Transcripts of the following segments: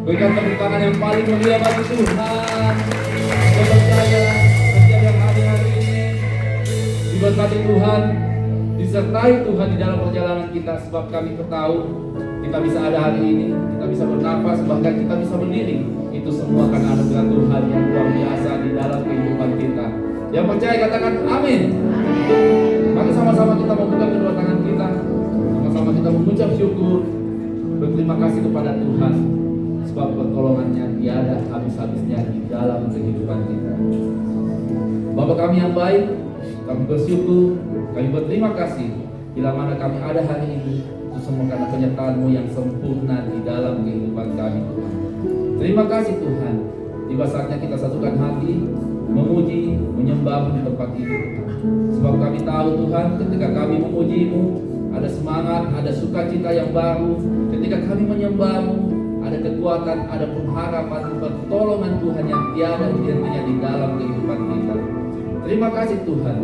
Berikan tepuk tangan yang paling mulia bagi Tuhan. Saya percaya setiap yang hadir hari ini diberkati Tuhan, disertai Tuhan di dalam perjalanan kita. Sebab kami tahu kita bisa ada hari ini, kita bisa bernafas, bahkan kita bisa berdiri. Itu semua karena anugerah Tuhan yang luar biasa di dalam kehidupan kita. Yang percaya katakan amin. Mari sama-sama kita membuka kedua tangan kita, sama-sama kita mengucap syukur, berterima kasih kepada Tuhan, sebab pertolongannya tiada habis-habisnya di dalam kehidupan kita. Bapa kami yang baik, kami bersyukur, kami berterima kasih bila mana kami ada hari ini. Itu semua karena penyertaan-Mu yang sempurna di dalam kehidupan kami, Tuhan. Terima kasih Tuhan. Tiba saatnya kita satukan hati, memuji, menyembah-Mu di tempat ini. Sebab kami tahu Tuhan, ketika kami memuji-Mu, ada semangat, ada sukacita yang baru. Ketika kami menyembah-Mu, ada kekuatan, ada pengharapan, pertolongan Tuhan yang tiada hentinya di dalam kehidupan kita. Terima kasih Tuhan.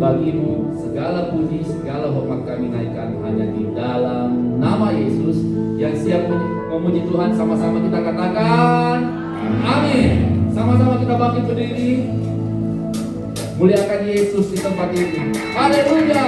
Bagi-Mu segala puji, segala hormat kami naikkan hanya di dalam nama Yesus. Yang siap memuji Tuhan, sama-sama kita katakan amin. Sama-sama kita bangkit berdiri, muliakan Yesus di tempat ini. Haleluya.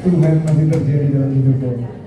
Tuhan masih terjadi dalam hidupmu.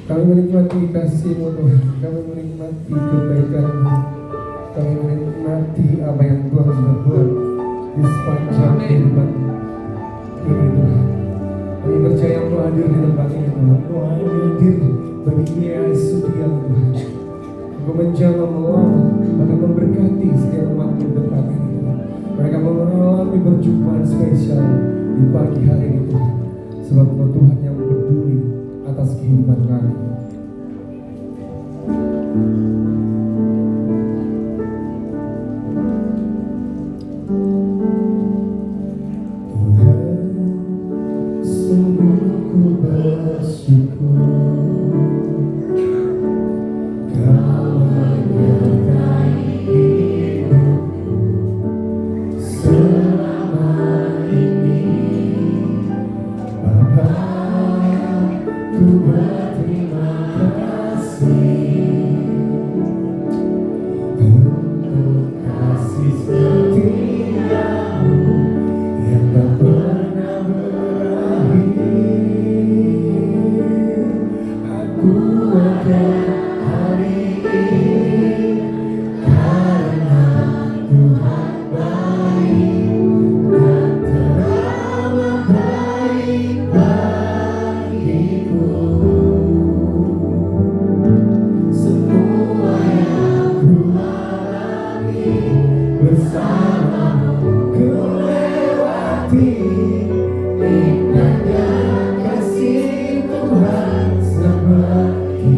Kami menikmati kasih-Mu Tuhan, kami menikmati kebaikan-Mu, kami menikmati apa yang Tuhan sudah buat di sepanjang kehidupan ini Tuhan. Kami percaya Engkau hadir di tempat ini Tuhan, Engkau hadir bagi Yesus yang Tuhan. Engkau menjamah melawat, bahkan memberkati setiap umat di tempat ini Tuhan. Mereka mengalami kami berjumpa spesial di pagi hari ini Tuhan. Sebab Engkau Tuhan yang peduli atas kehidupan kami. Indahnya kasih Tuhan seperti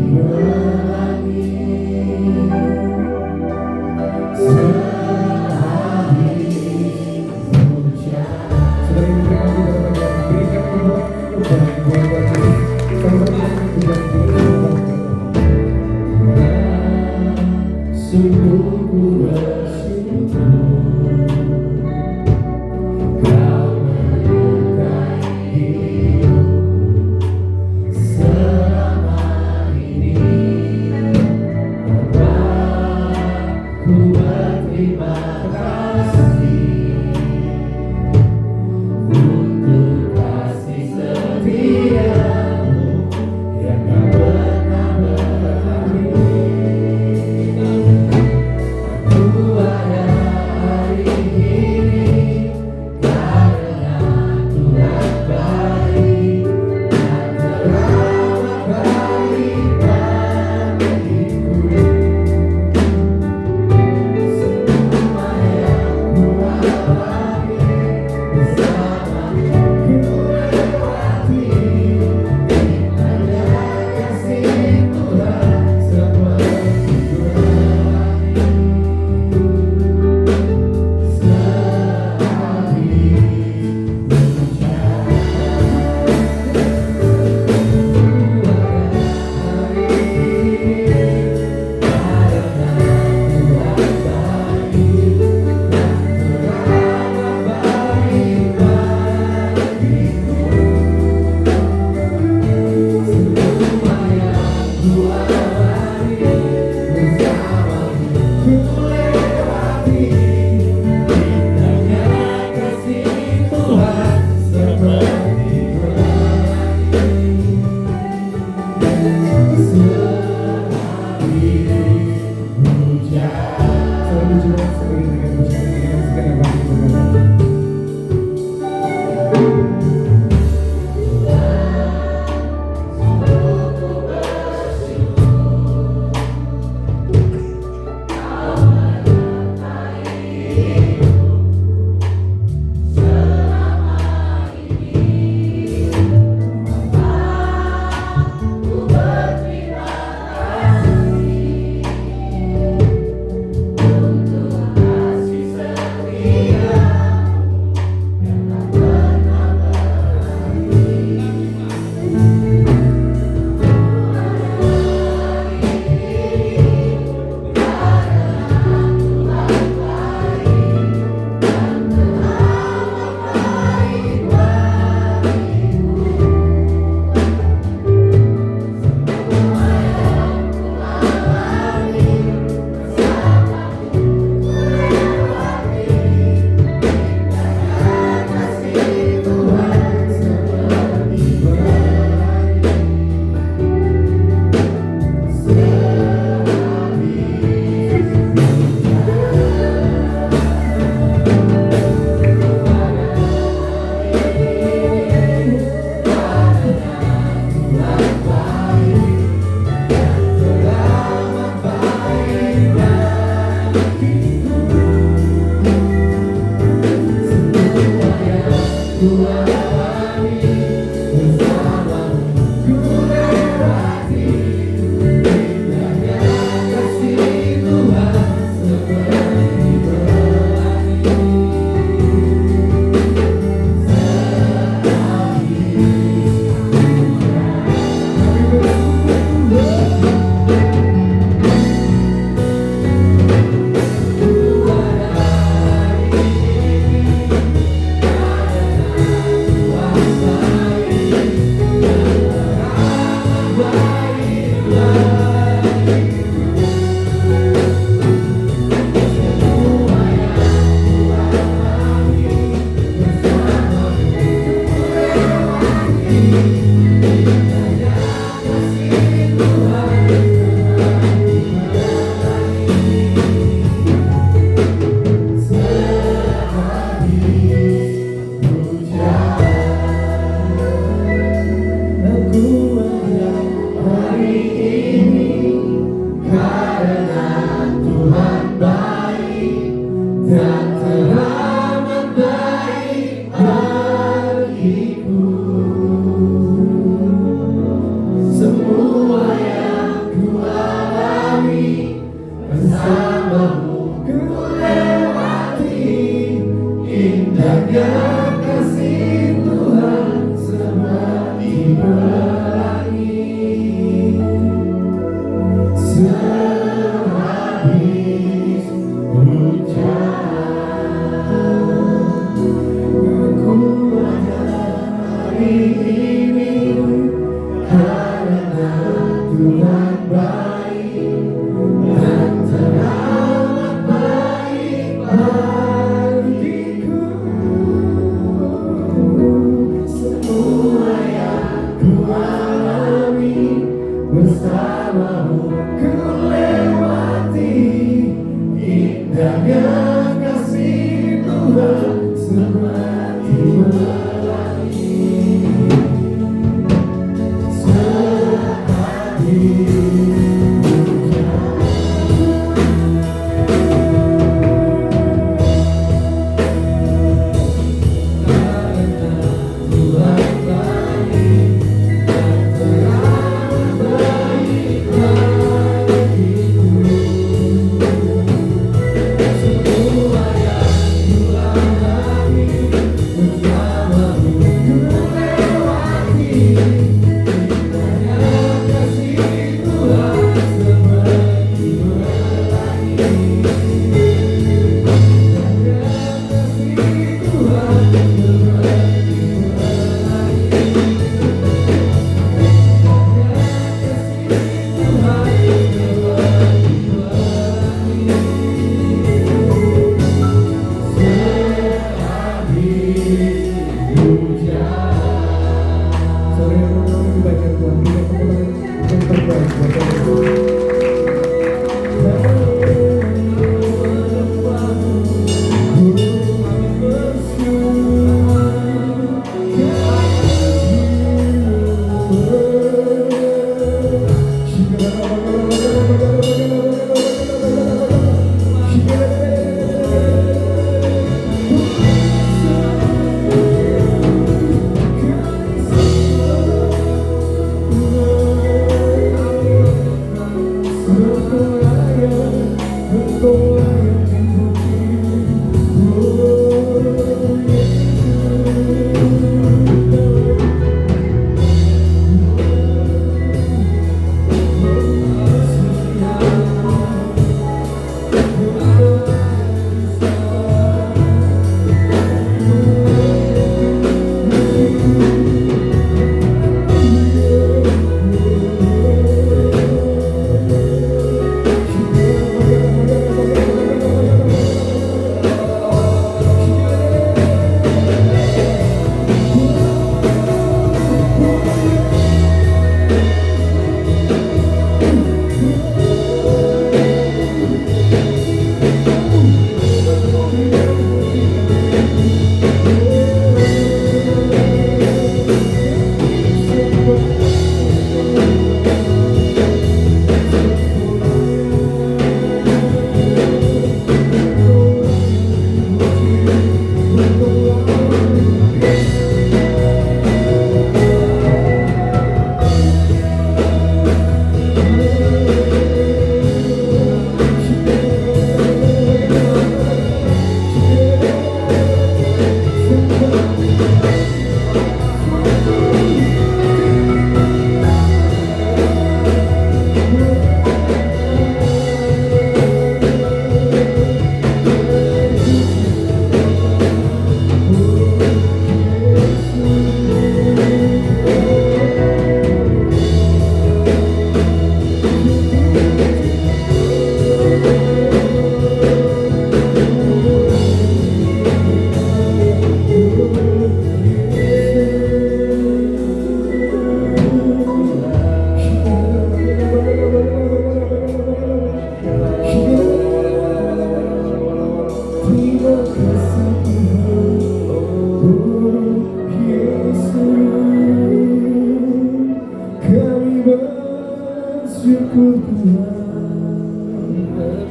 bersyukur Tuhan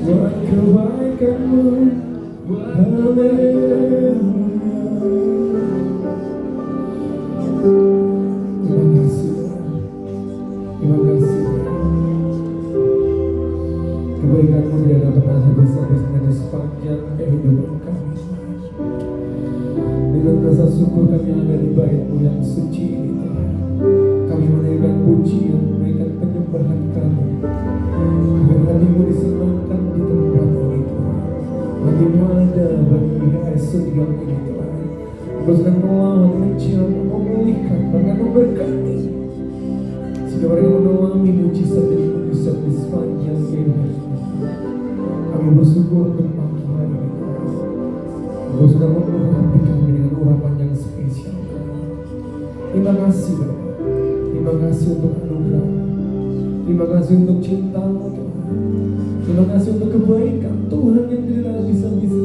buat kebaikan-Mu. Haleluya. Terima kasih Tuhan. Terima kasih Tuhan. Kebaikan-Mu tidak dapat pernah habis-habisnya di sepanjang kehidupan kami. Dengan rasa syukur kami ada di bait-Mu yang suci ini Tuhan. Kami menaikkan pujian, menaikkan penyembahan kami. Agar hati-Mu disenangkan di tempat ini Tuhan. Hati-Mu ada bagi esok yang ini Tuhan. Engkau sedang melawan, menjauh, memulihkan, bahkan memberkati. Sehingga mereka mengalami mujizat dan mujizat di sepanjang kehidupan. Kami bersyukur untuk pagi hari ini. Engkau sudah mengurapi kami dengan urapan yang spesial. Terima kasih Bapak. Terima kasih untuk anugerah. Terima kasih untuk cinta-Mu Tuhan. Terima kasih untuk kebaikan Tuhan yang tidak bisa-bisa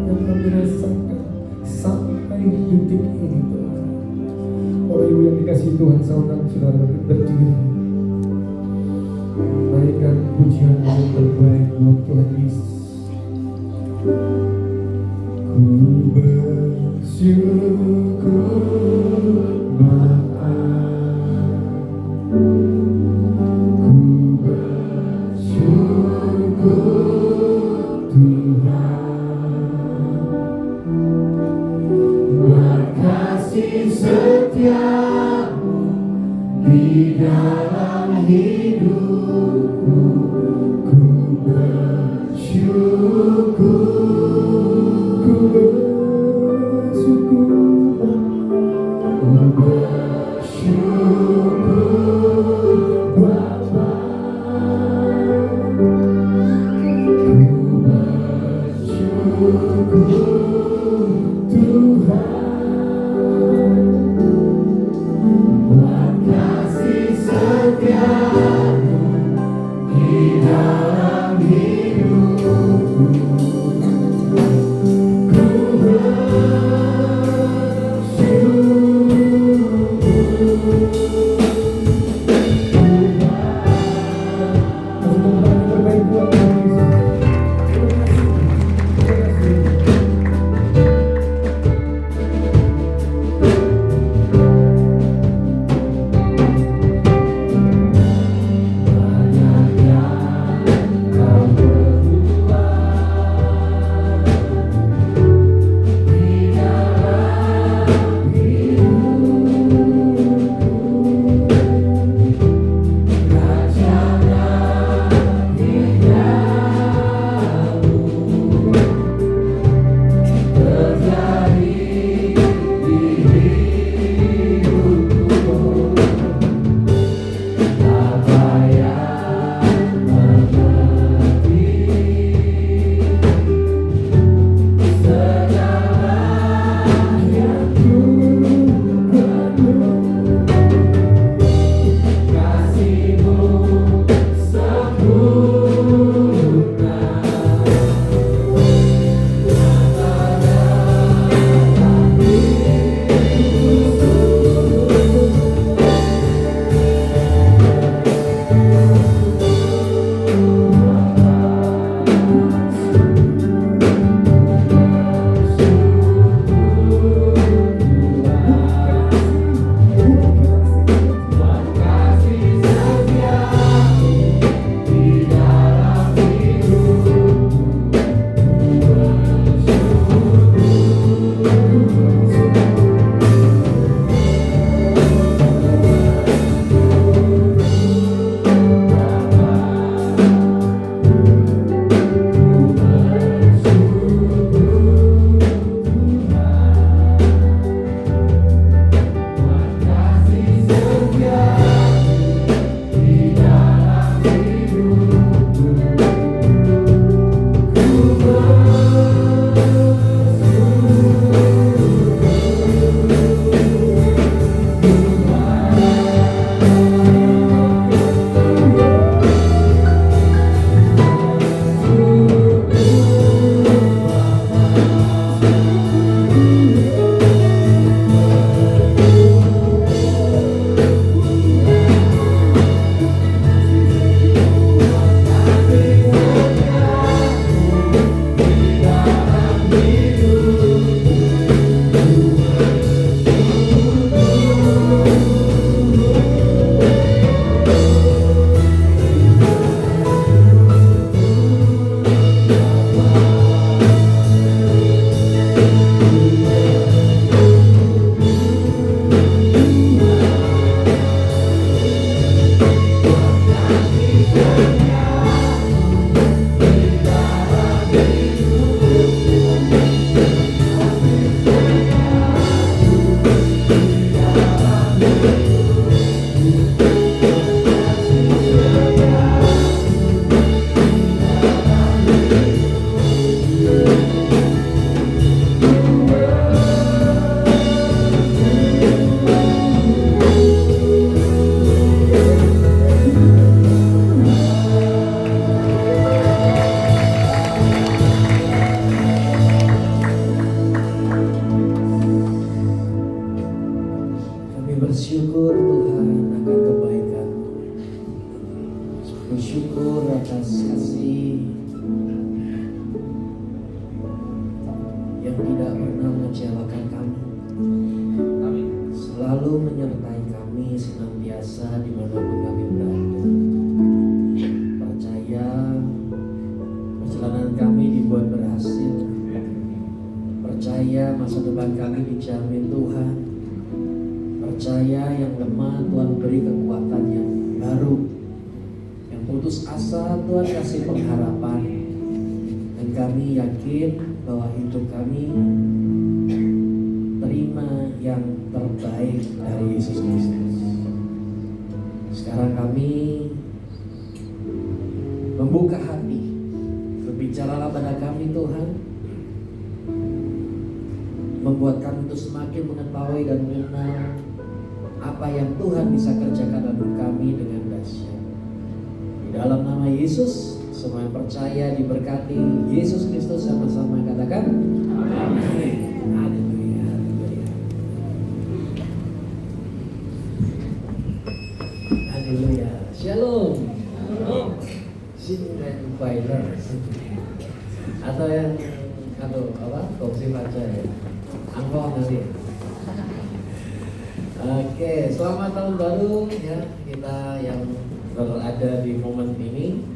yang kami rasakan sampai detik ini Tuhan. Oleh Ibu yang dikasihi Tuhan, saudara-saudara berdiri. Naikkan pujian yang terbaik buat Tuhan Yesus. Ku bersyukur Bapa, ku bersyukur Tuhan buat kasih setia-Mu di dalam hidupku. Ku bersyukur, ku bersyukur Bapa. Bersyukur atas kasih yang tidak pernah mengecewakan kami, Amin. selalu menyertai kami senantiasa dimanapun kami berada. Percaya perjalanan kami dibuat berhasil, percaya masa depan kami dijamin Tuhan, percaya yang lemah Tuhan beri kekuatan yang baru, yang putus asa Tuhan kasih pengharapan, dan kami yakin bahwa hidup kami terima yang terbaik dari Yesus Kristus. Sekarang kami membuka hati, berbicaralah pada kami Tuhan, membuat kami itu semakin mengetahui dan mengenal apa yang Tuhan bisa kerjakan dalam kami dengan dahsyat. Di dalam nama Yesus, semua yang percaya diberkati Yesus Kristus, sama-sama katakan amin. Haleluya, haleluya. Haleluya. Shalom. Shalom. Fighter. Atau yang kongsi baca ya. Angkong nanti. Oke, selamat tahun baru ya kita yang berada di momen ini.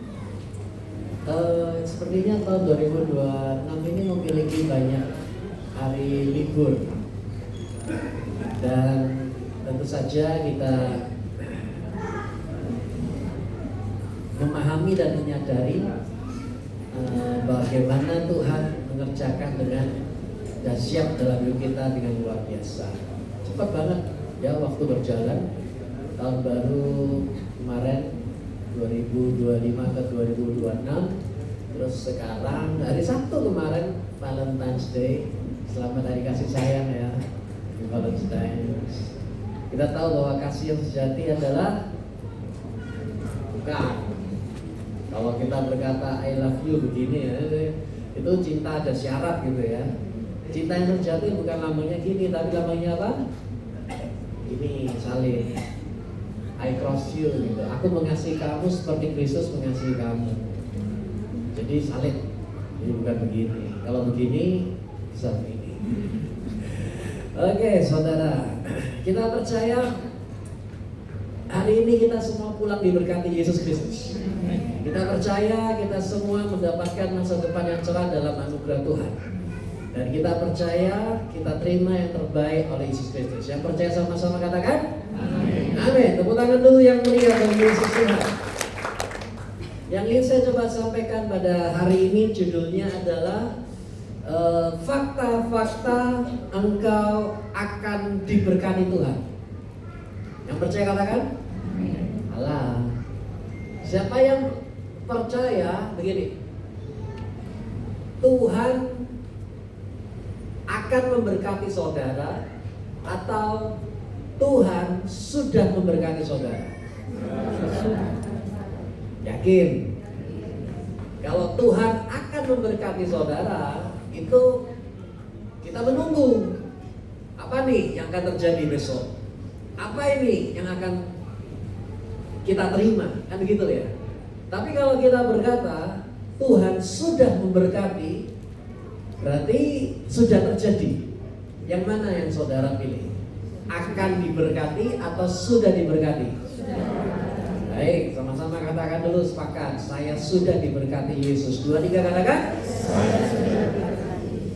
Sepertinya tahun 2026 ini memiliki banyak hari libur, dan tentu saja kita memahami dan menyadari bagaimana Tuhan mengerjakan dengan dahsyat dalam hidup kita dengan luar biasa. Cepat banget ya waktu berjalan. Tahun baru kemarin 2025 ke 2026, terus sekarang hari Sabtu kemarin Valentine's Day. Selamat hari kasih sayang ya, Valentine's. Kita tahu bahwa kasih yang sejati adalah bukan kalau kita berkata I love you begini ya, itu cinta ada syarat gitu ya. Cinta yang sejati bukan lamanya gini, tapi lamanya apa? Ini salin. I cross you gitu. Aku mengasihi kamu seperti Kristus mengasihi kamu. Jadi salin. Jadi bukan begini. Kalau begini bisa begini. Oke, saudara, kita percaya hari ini kita semua pulang diberkati Yesus Kristus. Kita percaya kita semua mendapatkan masa depan yang cerah dalam anugerah Tuhan. Dan kita percaya kita terima yang terbaik oleh Yesus Kristus. Yang percaya sama-sama katakan amin. Amin. Tepuk tangan dulu yang mulia bagi Yesus Tuhan. Yang ingin saya coba sampaikan pada hari ini judulnya adalah fakta-fakta engkau akan diberkati Tuhan. Yang percaya katakan alah. Siapa yang percaya begini, Tuhan akan memberkati saudara, atau Tuhan sudah memberkati saudara? Yakin? Kalau Tuhan akan memberkati saudara, itu kita menunggu apa nih yang akan terjadi besok? Apa ini yang akan kita terima? Kan begitu ya. Tapi kalau kita berkata Tuhan sudah memberkati, berarti sudah terjadi. Yang mana yang saudara pilih? Akan diberkati atau sudah diberkati? Baik, sama-sama katakan dulu, sepakat. Saya sudah diberkati Yesus. 2, 3 katakan.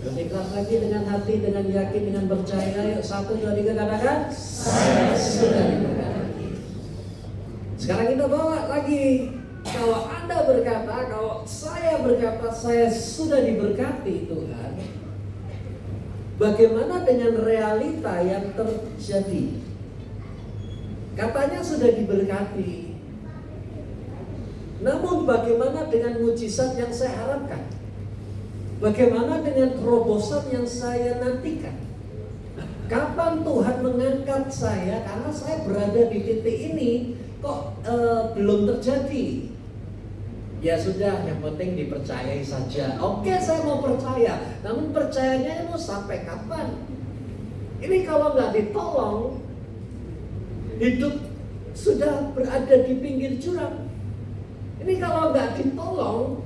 Lebih keras lagi, dengan hati, dengan yakin, dengan percaya. Yuk 1, 2, 3 katakan. Saya sudah diberkati. Sekarang kita bawa lagi. Kalau Anda berkata, kalau saya berkata saya sudah diberkati Tuhan, bagaimana dengan realita yang terjadi? Katanya sudah diberkati, namun bagaimana dengan mujizat yang saya harapkan? Bagaimana dengan terobosan yang saya nantikan? Kapan Tuhan mengangkat saya? Karena saya berada di titik ini kok belum terjadi. Ya sudah, yang penting dipercayai saja. Oke, saya mau percaya, namun percayanya mau sampai kapan? Ini kalau nggak ditolong, hidup sudah berada di pinggir jurang. Ini kalau nggak ditolong,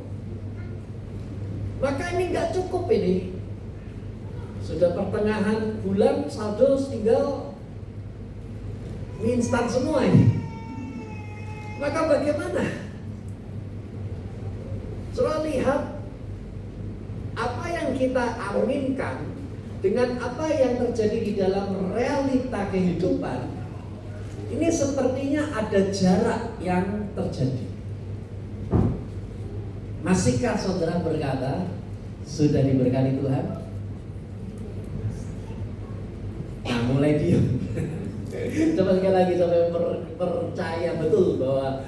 maka ini nggak cukup ini. Sudah pertengahan bulan, saldo tinggal mie instan semua ini. Maka bagaimana? Saudara lihat apa yang kita aminkan dengan apa yang terjadi di dalam realita kehidupan. Ini sepertinya ada jarak yang terjadi. Masihkah saudara berkata sudah diberkati Tuhan? Nah, mulai diam. Coba sekali lagi sampai percaya betul bahwa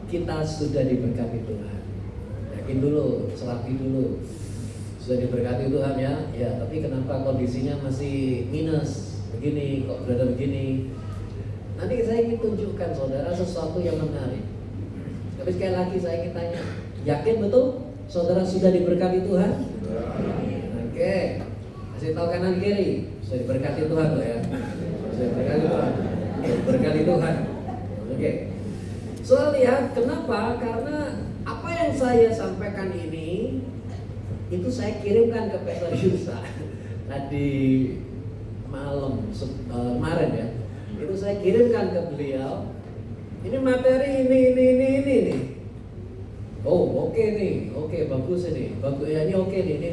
kita sudah diberkati Tuhan. Yakin dulu, selati dulu. Sudah diberkati Tuhan ya. Ya, tapi kenapa kondisinya masih minus? Begini, kok berada begini? Nanti saya ingin tunjukkan saudara sesuatu yang menarik. Tapi sekali lagi saya ingin tanya, yakin betul saudara sudah diberkati Tuhan? Oke, kasih tahu kanan kiri, sudah diberkati Tuhan loh ya. Sudah diberkati Tuhan. Berkati Tuhan. Oke. Soal lihat kenapa? Karena apa yang saya sampaikan ini itu saya kirimkan ke Pastor Yusa tadi malam kemarin ya. Itu saya kirimkan ke beliau. Ini materi ini nih. Oh, oke nih. Oke, bagus ini. Bagus ya, ini oke nih.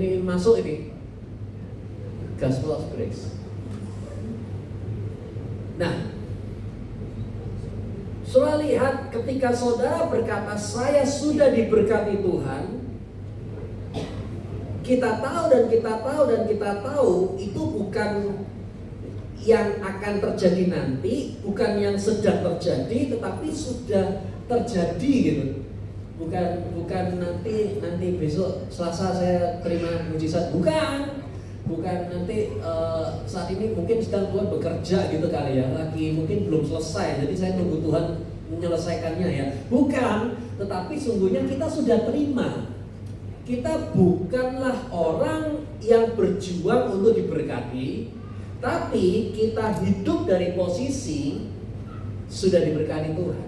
Ini masuk ini. Gospel of Grace. Nah, saudara lihat ketika saudara berkata saya sudah diberkati Tuhan, kita tahu itu bukan yang akan terjadi nanti, bukan yang sedang terjadi, tetapi sudah terjadi gitu. Bukan nanti besok Selasa saya terima mujizat, bukan nanti saat ini mungkin sedang Tuhan bekerja gitu kali ya, lagi mungkin belum selesai, jadi saya tunggu Tuhan menyelesaikannya ya, bukan, tetapi sungguhnya kita sudah terima. Kita bukanlah orang yang berjuang untuk diberkati, tapi kita hidup dari posisi sudah diberkati Tuhan.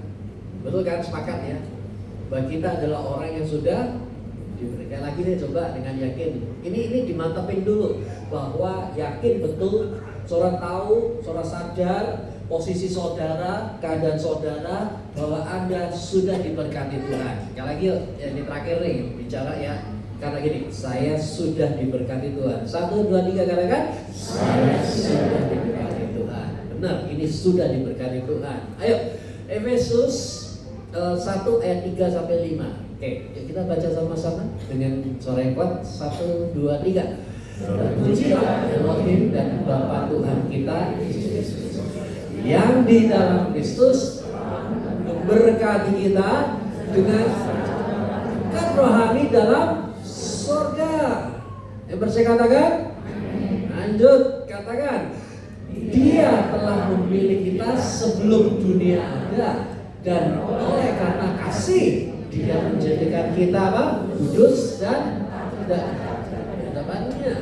Betul kan? Sepakat ya? Bahwa kita adalah orang yang sudah diberikan. Lagi deh coba dengan yakin. Ini dimantapin dulu bahwa yakin betul, saudara tahu, saudara sadar posisi saudara, keadaan saudara bahwa Anda sudah diberkati Tuhan. Sekali lagi yuk, ini terakhir nih bicara ya. Karena gini, saya sudah diberkati Tuhan. 1, 2, 3 katakan, saya sudah diberkati Tuhan. Benar, ini sudah diberkati Tuhan. Ayo, Efesus 1 ayat 3 sampai 5. Oke, kita baca sama-sama dengan suara yang kuat. 1, 2, 3. Pujilah Elohim dan Bapa Tuhan kita yang di dalam Kristus memberkati kita dengan kan rohani dalam surga. Yang percaya katakan. Lanjut katakan. Dia telah memilih kita sebelum dunia ada, dan oleh karena kasih Dia menjadikan kita apa? Kudus dan tidak depannya.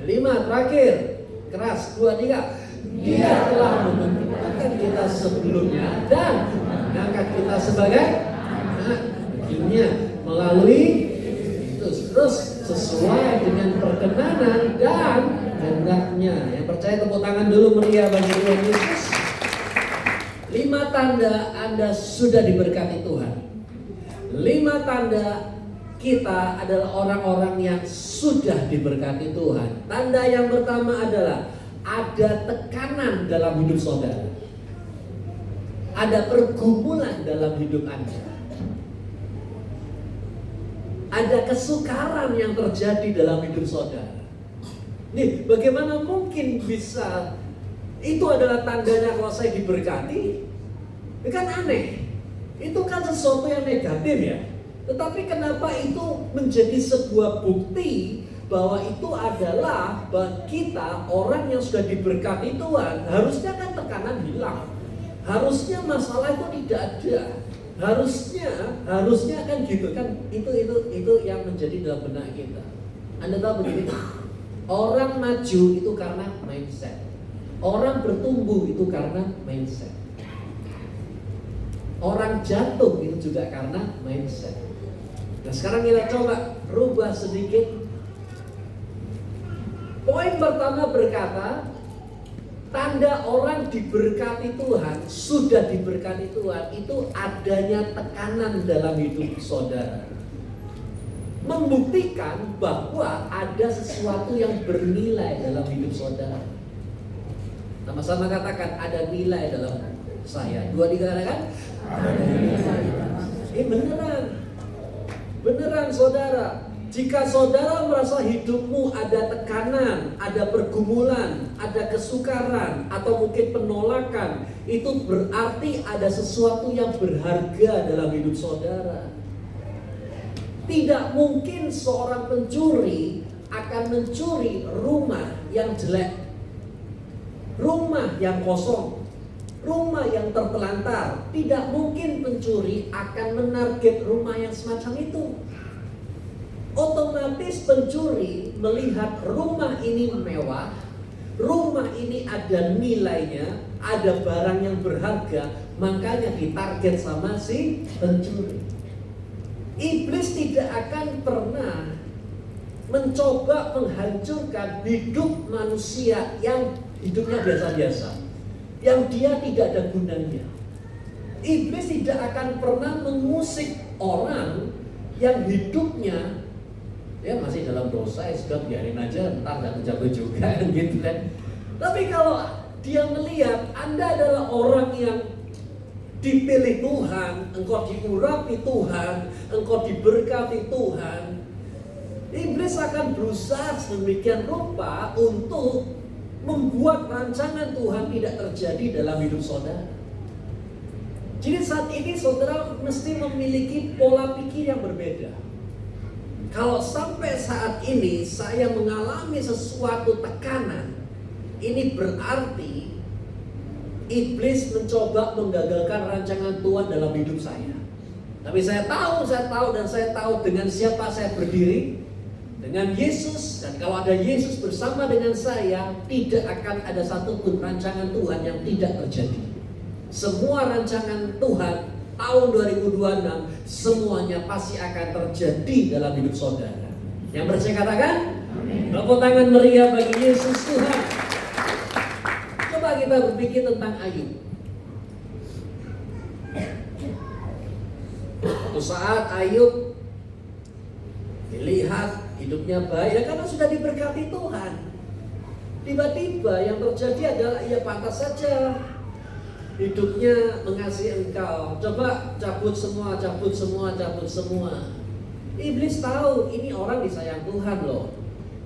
5 terakhir. Keras 2, 3. Dia telah menentukan kita sebelumnya dan mengangkat kita sebagai anak-anaknya melalui itu terus sesuai dengan perkenanan dan kehendaknya. Yang percaya tepuk tangan dulu meriah bagi Tuhan Yesus. 5 tanda Anda sudah diberkati Tuhan. 5 tanda kita adalah orang-orang yang sudah diberkati Tuhan. Tanda yang pertama adalah ada tekanan dalam hidup saudara. Ada pergumulan dalam hidup Anda. Ada kesukaran yang terjadi dalam hidup saudara. Nih, bagaimana mungkin bisa itu adalah tandanya kalau saya diberkati? Ini kan aneh. Itu kan sesuatu yang negatif ya. Tetapi kenapa itu menjadi sebuah bukti bahwa itu adalah bagi kita orang yang sudah diberkati Tuhan? Harusnya kan tekanan hilang. Harusnya masalah itu tidak ada. Harusnya kan gitu kan, itu yang menjadi dalam benak kita. Anda tahu begini, orang maju itu karena mindset. Orang bertumbuh itu karena mindset. Orang jatuh itu juga karena mindset. Nah sekarang kita coba rubah sedikit. Poin pertama berkata, tanda orang diberkati Tuhan, sudah diberkati Tuhan, itu adanya tekanan dalam hidup saudara. Membuktikan bahwa ada sesuatu yang bernilai dalam hidup saudara. Sama-sama katakan, ada nilai dalam saya. Dua dikatakan, ada nilai. Beneran saudara. Jika saudara merasa hidupmu ada tekanan, ada pergumulan, ada kesukaran, atau mungkin penolakan, itu berarti ada sesuatu yang berharga dalam hidup saudara. Tidak mungkin seorang pencuri akan mencuri rumah yang jelek, rumah yang kosong, rumah yang terpelantar. Tidak mungkin pencuri akan menarget rumah yang semacam itu. Otomatis pencuri melihat rumah ini mewah, rumah ini ada nilainya, ada barang yang berharga, makanya ditarget sama si pencuri. Iblis tidak akan pernah mencoba menghancurkan hidup manusia yang hidupnya biasa-biasa, yang dia tidak ada gunanya. Iblis tidak akan pernah mengusik orang yang hidupnya masih dalam dosa, sudah biarin aja, ntar gak terjatuh juga gitu kan. Tapi kalau dia melihat Anda adalah orang yang dipilih Tuhan, engkau diurapi Tuhan, engkau diberkati Tuhan, iblis akan berusaha sedemikian rupa untuk membuat rancangan Tuhan tidak terjadi dalam hidup saudara. Jadi saat ini saudara mesti memiliki pola pikir yang berbeda. Kalau sampai saat ini saya mengalami sesuatu tekanan, ini berarti iblis mencoba menggagalkan rancangan Tuhan dalam hidup saya. Tapi saya tahu dengan siapa saya berdiri, dengan Yesus. Dan kalau ada Yesus bersama dengan saya, tidak akan ada satupun rancangan Tuhan yang tidak terjadi. Semua rancangan Tuhan tahun 2026 semuanya pasti akan terjadi dalam hidup saudara. Yang percaya katakan, tepuk tangan meriah bagi Yesus Tuhan. Coba kita berpikir tentang Ayub. Suatu saat Ayub dilihat hidupnya baik karena sudah diberkati Tuhan. Tiba-tiba yang terjadi adalah ia pantas saja hidupnya mengasihi engkau. Coba cabut semua. Iblis tahu ini orang disayang Tuhan loh.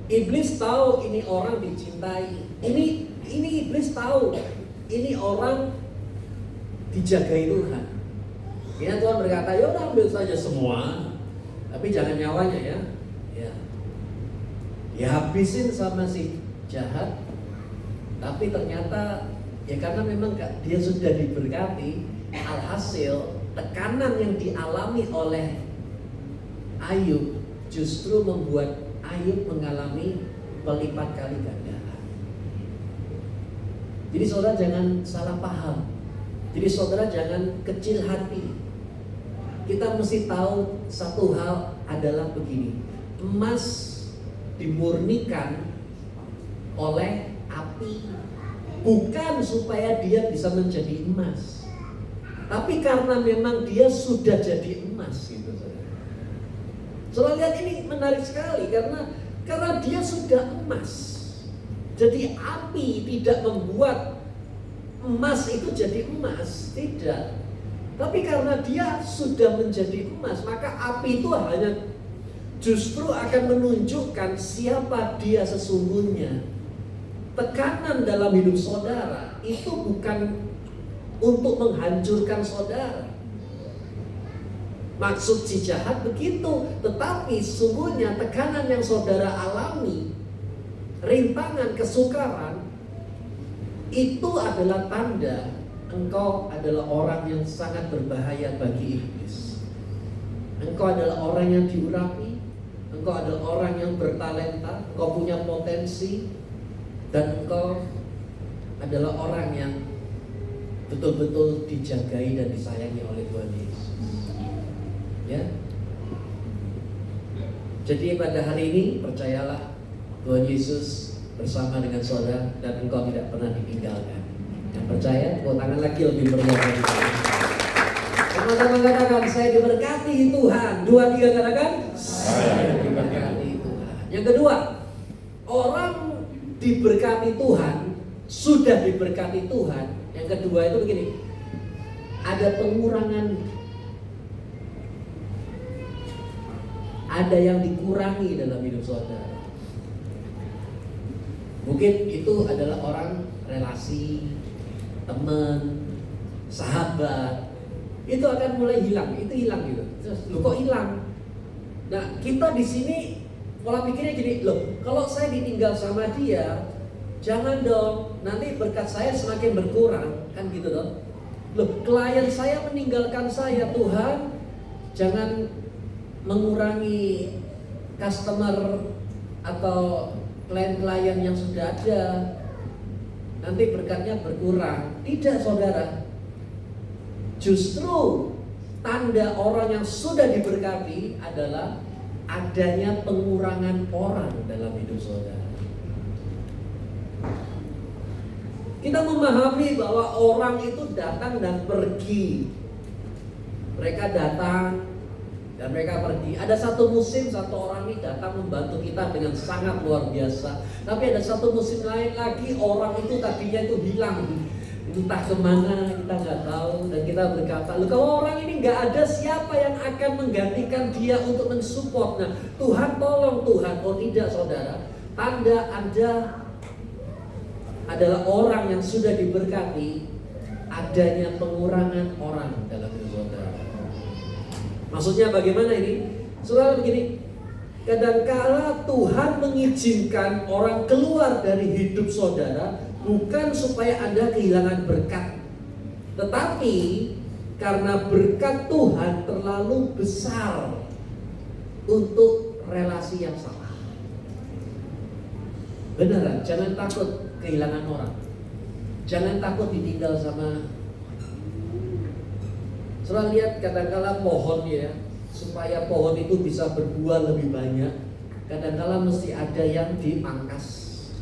Iblis tahu ini orang dicintai. Ini iblis tahu ini orang dijagai Tuhan. Ya Tuhan berkata, yaudah ambil saja semua, tapi jangan nyawanya ya. Ya habisin sama si jahat. Tapi ternyata ya karena memang dia sudah diberkati, alhasil tekanan yang dialami oleh Ayub justru membuat Ayub mengalami pelipat kali ganda. Jadi saudara jangan salah paham. Jadi saudara jangan kecil hati. Kita mesti tahu satu hal adalah begini. Emas dimurnikan oleh api, bukan supaya dia bisa menjadi emas, tapi karena memang dia sudah jadi emas gitu saudara. Saudara lihat ini menarik sekali karena dia sudah emas. Jadi api tidak membuat emas itu jadi emas, tidak. Tapi karena dia sudah menjadi emas, maka api itu hanya justru akan menunjukkan siapa dia sesungguhnya. Tekanan dalam hidup saudara itu bukan untuk menghancurkan saudara. Maksud si jahat begitu, tetapi sesungguhnya tekanan yang saudara alami, rintangan, kesukaran, itu adalah tanda engkau adalah orang yang sangat berbahaya bagi iblis. Engkau adalah orang yang diurapi, engkau adalah orang yang bertalenta, engkau punya potensi, dan engkau adalah orang yang betul-betul dijagai dan disayangi oleh Tuhan Yesus. Ya. Jadi pada hari ini percayalah Tuhan Yesus bersama dengan saudara dan engkau tidak pernah ditinggalkan. Yang percaya, tepuk tangan lagi lebih meriah lagi. Teman-teman katakan, saya diberkati Tuhan. 2, 3 katakan, saya diberkati Tuhan. Yang kedua, orang diberkati Tuhan, sudah diberkati Tuhan. Yang kedua itu begini, ada pengurangan, ada yang dikurangi dalam hidup saudara. Mungkin itu adalah orang relasi, teman, sahabat, itu akan mulai hilang, itu hilang gitu. Terus, loh kok hilang? Nah, kita di sini pola pikirnya gini, loh, kalau saya ditinggal sama dia, jangan dong, nanti berkat saya semakin berkurang, kan gitu dong. Loh, klien saya meninggalkan saya, Tuhan, jangan mengurangi customer atau klien-klien yang sudah ada, nanti berkatnya berkurang. Tidak, saudara. Justru tanda orang yang sudah diberkati adalah adanya pengurangan orang dalam hidup saudara. Kita memahami bahwa orang itu datang dan pergi. Mereka datang dan mereka pergi. Ada satu musim, satu orang ini datang membantu kita dengan sangat luar biasa. Tapi ada satu musim lain lagi, orang itu tadinya itu hilang, entah kemana kita nggak tahu. Dan kita berkata, loh kalau orang ini nggak ada, siapa yang akan menggantikan dia untuk mensupport? Nah, Tuhan tolong Tuhan. Oh tidak, saudara. Tanda Anda adalah orang yang sudah diberkati, adanya pengurangan orang dalam hidup saudara. Maksudnya bagaimana ini? Saudara begini, kadangkala Tuhan mengizinkan orang keluar dari hidup saudara bukan supaya Anda kehilangan berkat, tetapi karena berkat Tuhan terlalu besar untuk relasi yang salah. Beneran, jangan takut kehilangan orang. Jangan takut ditinggal sama. Saudara lihat kadangkala pohon ya, supaya pohon itu bisa berbuah lebih banyak, kadangkala mesti ada yang dipangkas,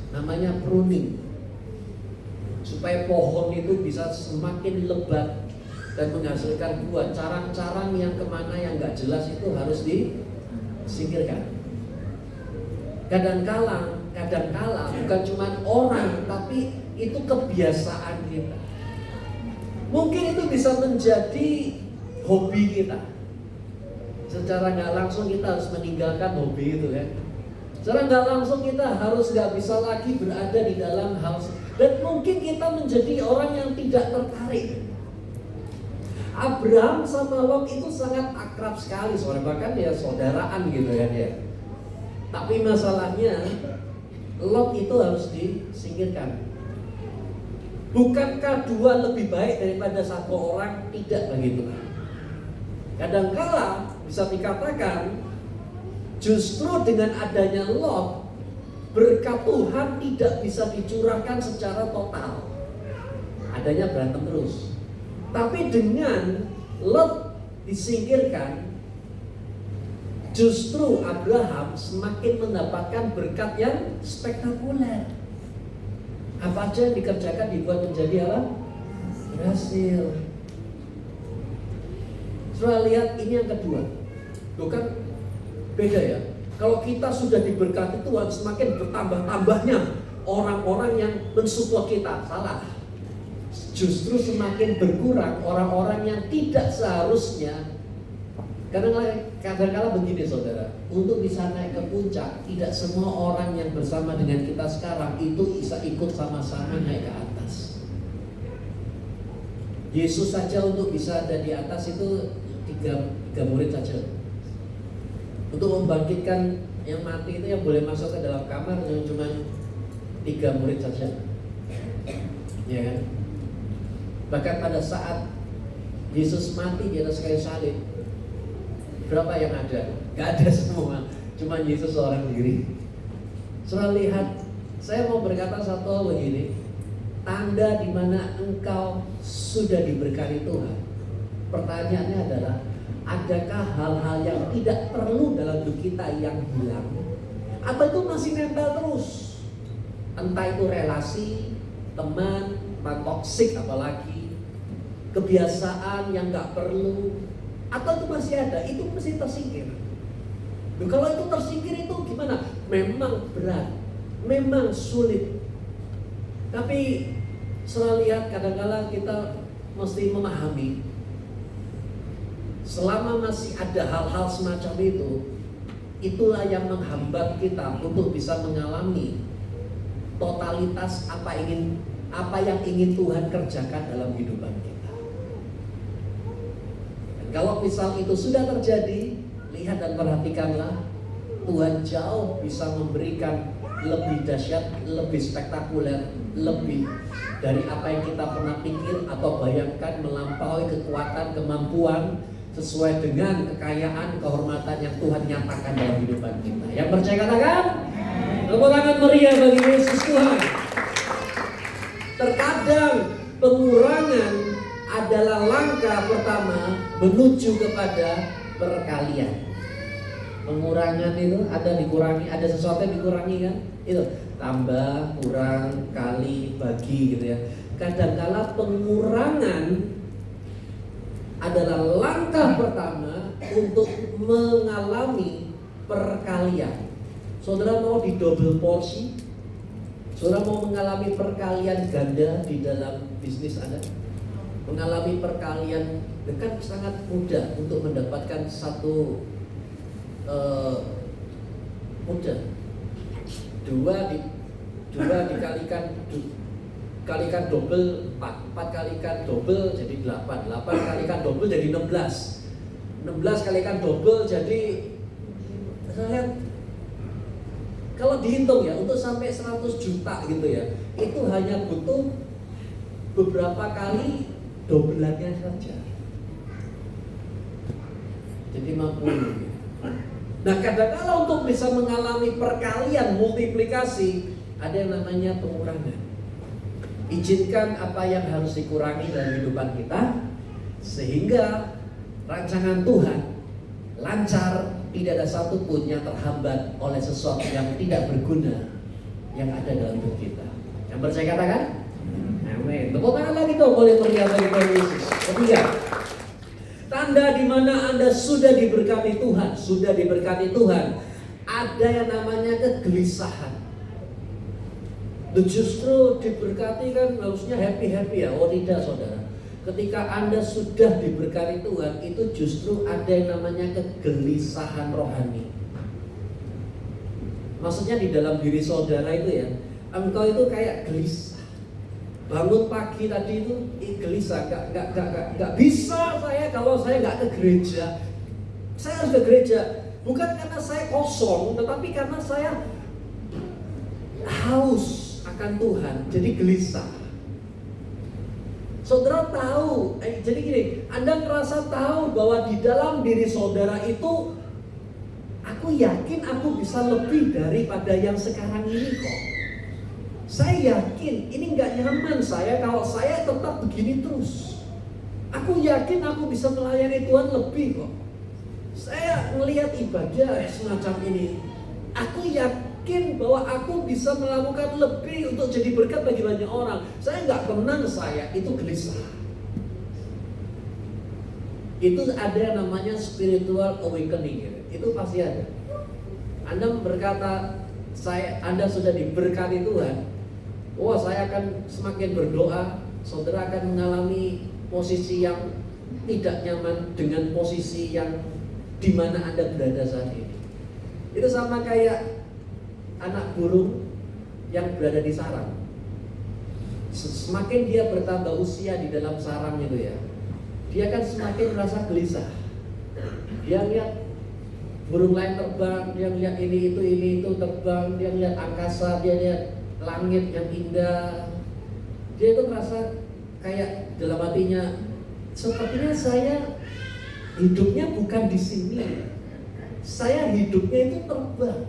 namanya pruning, supaya pohon itu bisa semakin lebat dan menghasilkan buah. Carang-carang yang kemana yang nggak jelas itu harus disingkirkan. Kadangkala bukan cuma orang, tapi itu kebiasaan kita. Mungkin itu bisa menjadi hobi kita. Secara nggak langsung kita harus meninggalkan hobi itu ya. Secara nggak langsung kita harus nggak bisa lagi berada di dalam hal. Dan mungkin kita menjadi orang yang tidak tertarik. Abraham sama Lot itu sangat akrab sekali, soalnya bahkan ya saudaraan gitu kan ya. Tapi masalahnya Lot itu harus disingkirkan. Bukankah dua lebih baik daripada satu orang? Tidak begitu. Kadangkala bisa dikatakan justru dengan adanya Lot, berkat Tuhan tidak bisa dicurahkan secara total. Adanya berantem terus. Tapi dengan Lot disingkirkan, justru Abraham semakin mendapatkan berkat yang spektakuler. Apa aja yang dikerjakan dibuat menjadi apa? Berhasil. Saudara lihat ini yang kedua. Bukan beda ya. Kalau kita sudah diberkati Tuhan, semakin bertambah-tambahnya orang-orang yang mensupport kita. Salah. Justru semakin berkurang orang-orang yang tidak seharusnya. Kadang-kadang begini saudara, untuk bisa naik ke puncak, tidak semua orang yang bersama dengan kita sekarang itu bisa ikut sama-sama naik ke atas. Yesus saja untuk bisa ada di atas itu tiga murid saja. Untuk membangkitkan yang mati itu yang boleh masuk ke dalam kamar yang cuma 3 murid saja. Ya kan? Bahkan pada saat Yesus mati di atas kayu salib, berapa yang ada? Gak ada semua, cuma Yesus seorang diri. Saudara lihat, saya mau berkata satu hal begini. tanda di mana engkau sudah diberkati Tuhan. Pertanyaannya adalah, adakah hal-hal yang tidak perlu dalam hidup kita yang hilang? Atau itu masih nempel terus? Entah itu relasi, teman toksik, apalagi kebiasaan yang gak perlu, atau itu masih ada, itu mesti tersingkir. Loh, kalau itu tersingkir itu gimana? Memang berat, memang sulit. Tapi selalu lihat, kadang-kadang kita mesti memahami, selama masih ada hal-hal semacam itu, itulah yang menghambat kita untuk bisa mengalami totalitas apa yang ingin Tuhan kerjakan dalam kehidupan kita. Dan kalau misal itu sudah terjadi, lihat dan perhatikanlah, Tuhan jauh bisa memberikan lebih dahsyat, lebih spektakuler, lebih dari apa yang kita pernah pikir atau bayangkan, melampaui kekuatan, kemampuan, sesuai dengan kekayaan, kehormatan yang Tuhan nyatakan dalam kehidupan kita. Yang percaya katakan, tepuk tangan meriah bagi Yesus Tuhan. Terkadang pengurangan adalah langkah pertama menuju kepada perkalian. Pengurangan itu ada dikurangi, ada sesuatu yang dikurangi kan? Itu tambah, kurang, kali, bagi gitu ya. Kadangkala pengurangan adalah langkah pertama untuk mengalami perkalian. Saudara mau di double porsi? Saudara mau mengalami perkalian ganda di dalam bisnis Anda? Mengalami perkalian dekat sangat mudah untuk mendapatkan satu mudah. Dua dikalikan double 4 kalikan double jadi 8 kalikan double jadi 16 kalikan double jadi, saya lihat kalau dihitung ya, untuk sampai 100 juta gitu ya, itu hanya butuh beberapa kali dobelannya saja. Jadi 50. Nah, kadang-kadang untuk bisa mengalami perkalian, multiplikasi, ada yang namanya pengurangan. Izinkan apa yang harus dikurangi dalam kehidupan kita, sehingga rancangan Tuhan lancar, tidak ada satupun yang terhambat oleh sesuatu yang tidak berguna yang ada dalam hidup kita. Yang percaya katakan? Amin. Tepuk tangan lagi dong, boleh meriah bagi Tuhan Yesus. Ketiga, tanda di mana Anda sudah diberkati Tuhan, ada yang namanya kegelisahan. Justru diberkati kan harusnya happy ya, oh tidak saudara. Ketika Anda sudah diberkati Tuhan, itu justru ada yang namanya kegelisahan rohani. Maksudnya di dalam diri saudara itu ya, engkau itu kayak gelisah. Bangun pagi tadi itu gelisah, gak bisa saya kalau saya gak ke gereja. Saya harus ke gereja, bukan karena saya kosong, tetapi karena saya haus akan Tuhan, jadi gelisah. Saudara tahu, jadi gini, Anda merasa tahu bahwa di dalam diri saudara itu, aku yakin aku bisa lebih daripada yang sekarang ini kok. Saya yakin ini nggak nyaman saya kalau saya tetap begini terus. Aku yakin aku bisa melayani Tuhan lebih kok. Saya melihat ibadah semacam ini, aku yakin bahwa aku bisa melakukan lebih untuk jadi berkat bagi banyak orang. Saya nggak tenang, saya itu gelisah. Itu ada yang namanya spiritual awakening, itu pasti ada. Anda berkata, Anda sudah diberkati Tuhan, wah saya akan semakin berdoa. Saudara akan mengalami posisi yang tidak nyaman dengan posisi yang di mana Anda berada saat ini. Itu sama kayak anak burung yang berada di sarang. Semakin dia bertambah usia di dalam sarang itu ya, dia akan semakin merasa gelisah. Dia lihat burung lain terbang, dia lihat ini itu terbang, dia lihat angkasa, dia lihat langit yang indah. Dia itu merasa kayak dalam hatinya, sepertinya saya hidupnya bukan di sini. Saya hidupnya itu terbang.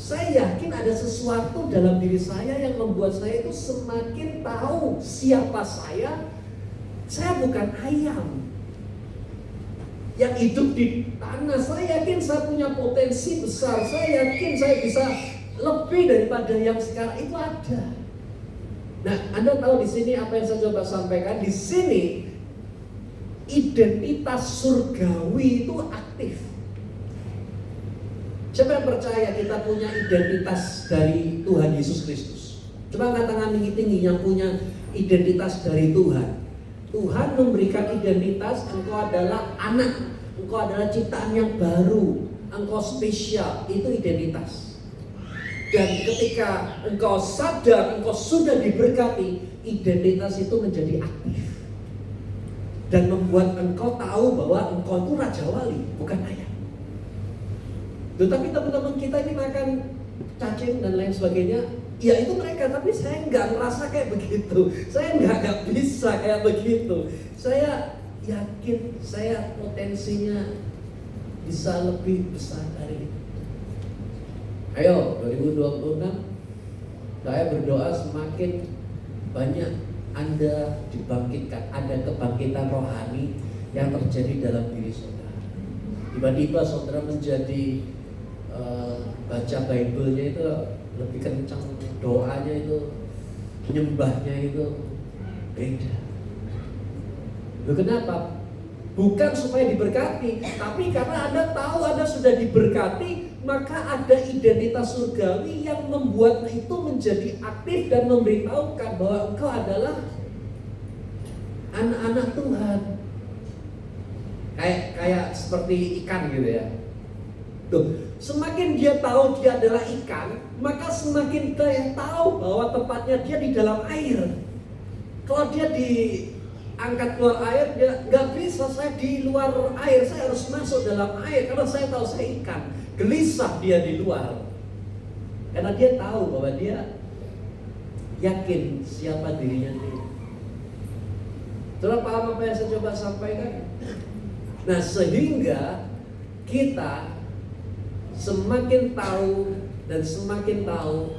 Saya yakin ada sesuatu dalam diri saya yang membuat saya itu semakin tahu siapa saya. Saya bukan ayam yang hidup di tanah. Saya yakin saya punya potensi besar. Saya yakin saya bisa lebih daripada yang sekarang itu ada. Nah, Anda tahu di sini apa yang saya coba sampaikan? Di sini identitas surgawi itu aktif. Siapa yang percaya kita punya identitas dari Tuhan Yesus Kristus? Coba angkat tangan tinggi-tinggi yang punya identitas dari Tuhan. Tuhan memberikan identitas, engkau adalah anak, engkau adalah ciptaan yang baru, engkau spesial, itu identitas. Dan ketika engkau sadar, engkau sudah diberkati, identitas itu menjadi aktif. Dan membuat engkau tahu bahwa engkau itu Raja Wali, bukan ayam. Tetapi teman-teman kita ini makan cacing dan lain sebagainya, ya itu mereka, tapi saya nggak ngerasa kayak begitu. Saya nggak bisa kayak begitu. Saya yakin saya potensinya bisa lebih besar dari itu. Ayo 2026 saya berdoa semakin banyak Anda dibangkitkan, ada kebangkitan rohani yang terjadi dalam diri saudara. Tiba-tiba saudara menjadi baca Bible-nya itu lebih kencang, doanya itu, nyembahnya itu beda. Loh, kenapa? Bukan supaya diberkati, tapi karena Anda tahu Anda sudah diberkati, maka ada identitas surgawi yang membuat itu menjadi aktif dan memberitahukan bahwa engkau adalah anak-anak Tuhan. Kayak seperti ikan gitu ya. Tuh, semakin dia tahu dia adalah ikan, maka semakin dia tahu bahwa tempatnya dia di dalam air. Kalau dia diangkat keluar air, dia nggak bisa, saya di luar air, saya harus masuk dalam air karena saya tahu saya ikan. Gelisah dia di luar, karena dia tahu bahwa dia yakin siapa dirinya dia. Saudara paham apa yang saya coba sampaikan? Nah, sehingga kita semakin tahu dan semakin tahu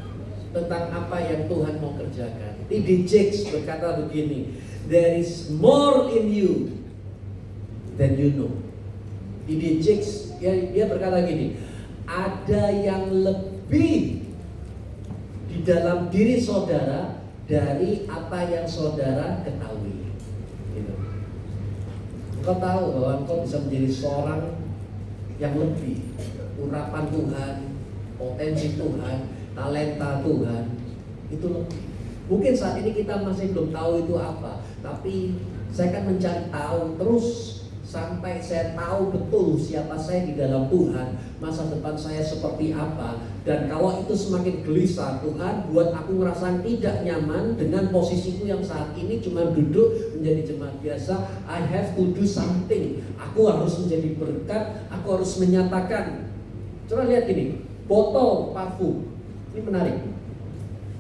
tentang apa yang Tuhan mau kerjakan. T.D. Jakes berkata begini, there is more in you than you know. T.D. Jakes dia berkata gini, ada yang lebih di dalam diri saudara dari apa yang saudara ketahui. Gitu. Engkau tahu bahwa engkau bisa menjadi seorang yang lebih. Urapan Tuhan, potensi Tuhan, talenta Tuhan, itu lebih. Mungkin saat ini kita masih belum tahu itu apa, tapi saya akan mencari tahu terus sampai saya tahu betul siapa saya di dalam Tuhan, masa depan saya seperti apa. Dan kalau itu semakin gelisah, Tuhan buat aku ngerasa tidak nyaman dengan posisiku yang saat ini cuma duduk menjadi jemaat biasa. I have to do something. Aku harus menjadi berkat, aku harus menyatakan. Coba lihat gini, botol parfum. Ini menarik.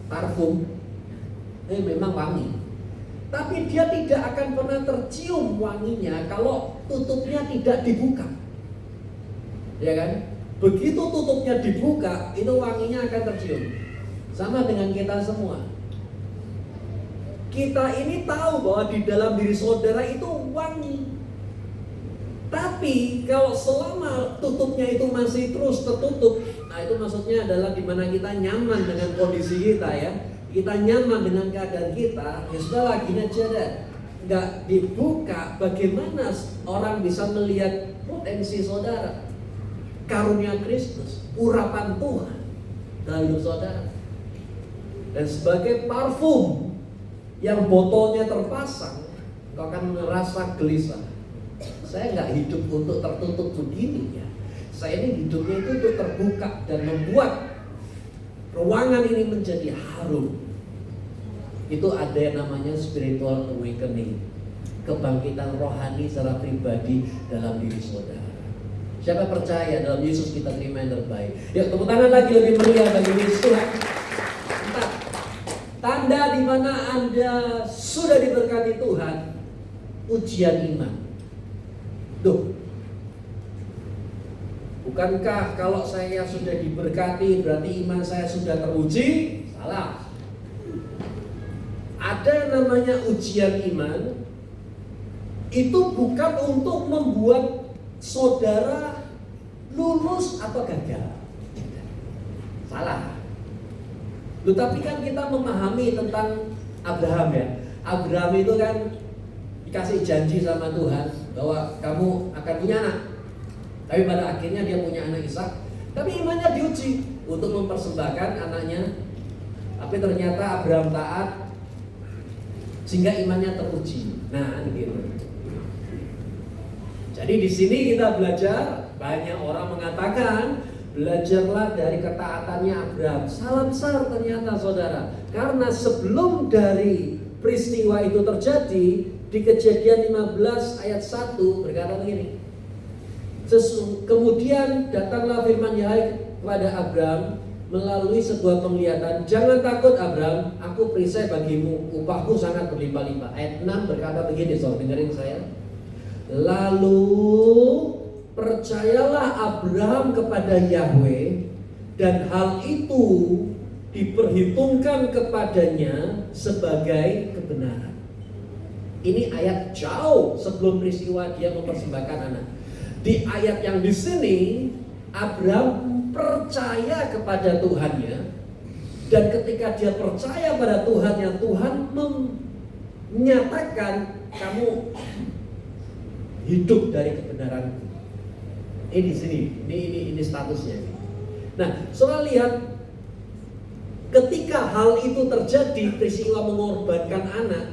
Parfum memang wangi, tapi dia tidak akan pernah tercium wanginya kalau tutupnya tidak dibuka. Ya kan? Begitu tutupnya dibuka, itu wanginya akan tercium. Sama dengan kita semua. Kita ini tahu bahwa di dalam diri saudara itu wangi. Tapi kalau selama tutupnya itu masih terus tertutup, nah itu maksudnya adalah dimana kita nyaman dengan kondisi kita ya. Kita nyaman dengan keadaan kita, ya sudah lagi aja deh. Nggak dibuka, bagaimana orang bisa melihat potensi saudara? Karunia Kristus, urapan Tuhan dalam hidup saudara. Dan sebagai parfum yang botolnya terpasang, kau akan merasa gelisah. Saya nggak hidup untuk tertutup begini ya. Saya ini hidupnya itu untuk terbuka dan membuat ruangan ini menjadi harum. Itu ada yang namanya spiritual awakening, kebangkitan rohani secara pribadi dalam diri saudara. Siapa percaya dalam Yesus kita terima yang terbaik? Ya, tepuk tangan lagi lebih meriah bagi Yesus Tuhan. Tanda di mana Anda sudah diberkati Tuhan, ujian iman. Tuh, Bukankah kalau saya sudah diberkati berarti iman saya sudah teruji? Salah. Ada yang namanya ujian iman, itu bukan untuk membuat saudara lulus atau gagal. Salah. Tapi kan kita memahami tentang Abraham ya. Abraham itu kan dikasih janji sama Tuhan bahwa kamu akan punya anak. Tapi pada akhirnya dia punya anak Ishak. Tapi imannya diuji untuk mempersembahkan anaknya. Tapi ternyata Abraham taat sehingga imannya teruji. Nah, gitu. Jadi di sini kita belajar, banyak orang mengatakan belajarlah dari ketaatannya Abraham. Salah besar ternyata saudara. Karena sebelum dari peristiwa itu terjadi, di Kejadian 15 ayat 1 berkata begini. Kemudian datanglah firman Yahweh kepada Abraham melalui sebuah penglihatan. Jangan takut Abraham, aku perisai bagimu, upahku sangat berlimpah-limpah. Ayat 6 berkata begini, saudara dengerin saya. Lalu percayalah Abraham kepada Yahweh, dan hal itu diperhitungkan kepadanya sebagai kebenaran. Ini ayat jauh sebelum peristiwa dia mempersembahkan anak. Di ayat yang di sini Abraham percaya kepada Tuhannya, dan ketika dia percaya pada Tuhannya, Tuhan menyatakan kamu hidup dari kebenaran. Ini di sini, ini statusnya. Nah, soal lihat ketika hal itu terjadi, peristiwa mengorbankan anak,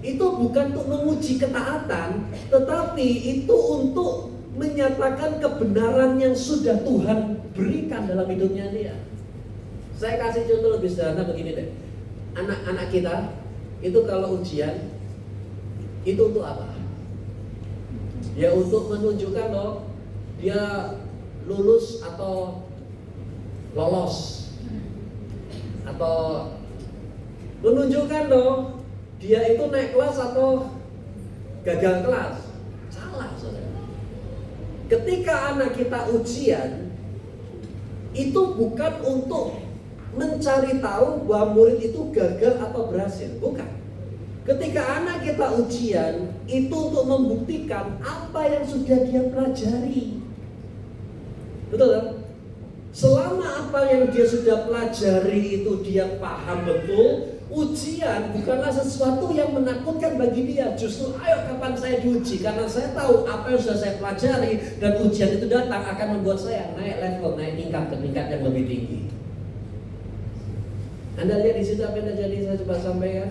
itu bukan untuk menguji ketaatan, tetapi itu untuk menyatakan kebenaran yang sudah Tuhan berikan dalam hidupnya dia. Saya kasih contoh lebih sederhana begini deh. Anak-anak kita itu kalau ujian itu untuk apa? Ya untuk menunjukkan loh dia lulus atau lolos, atau menunjukkan loh dia itu naik kelas atau gagal kelas. Salah saudara. Ketika anak kita ujian, itu bukan untuk mencari tahu bahwa murid itu gagal atau berhasil, bukan. Ketika anak kita ujian, itu untuk membuktikan apa yang sudah dia pelajari. Betul kan? Selama apa yang dia sudah pelajari itu dia paham betul, ujian bukanlah sesuatu yang menakutkan bagi dia. Justru ayo kapan saya diuji, karena saya tahu apa yang sudah saya pelajari, dan ujian itu datang akan membuat saya naik level, naik tingkat ke tingkat yang lebih tinggi. Anda lihat di situ apa yang terjadi, saya coba sampaikan.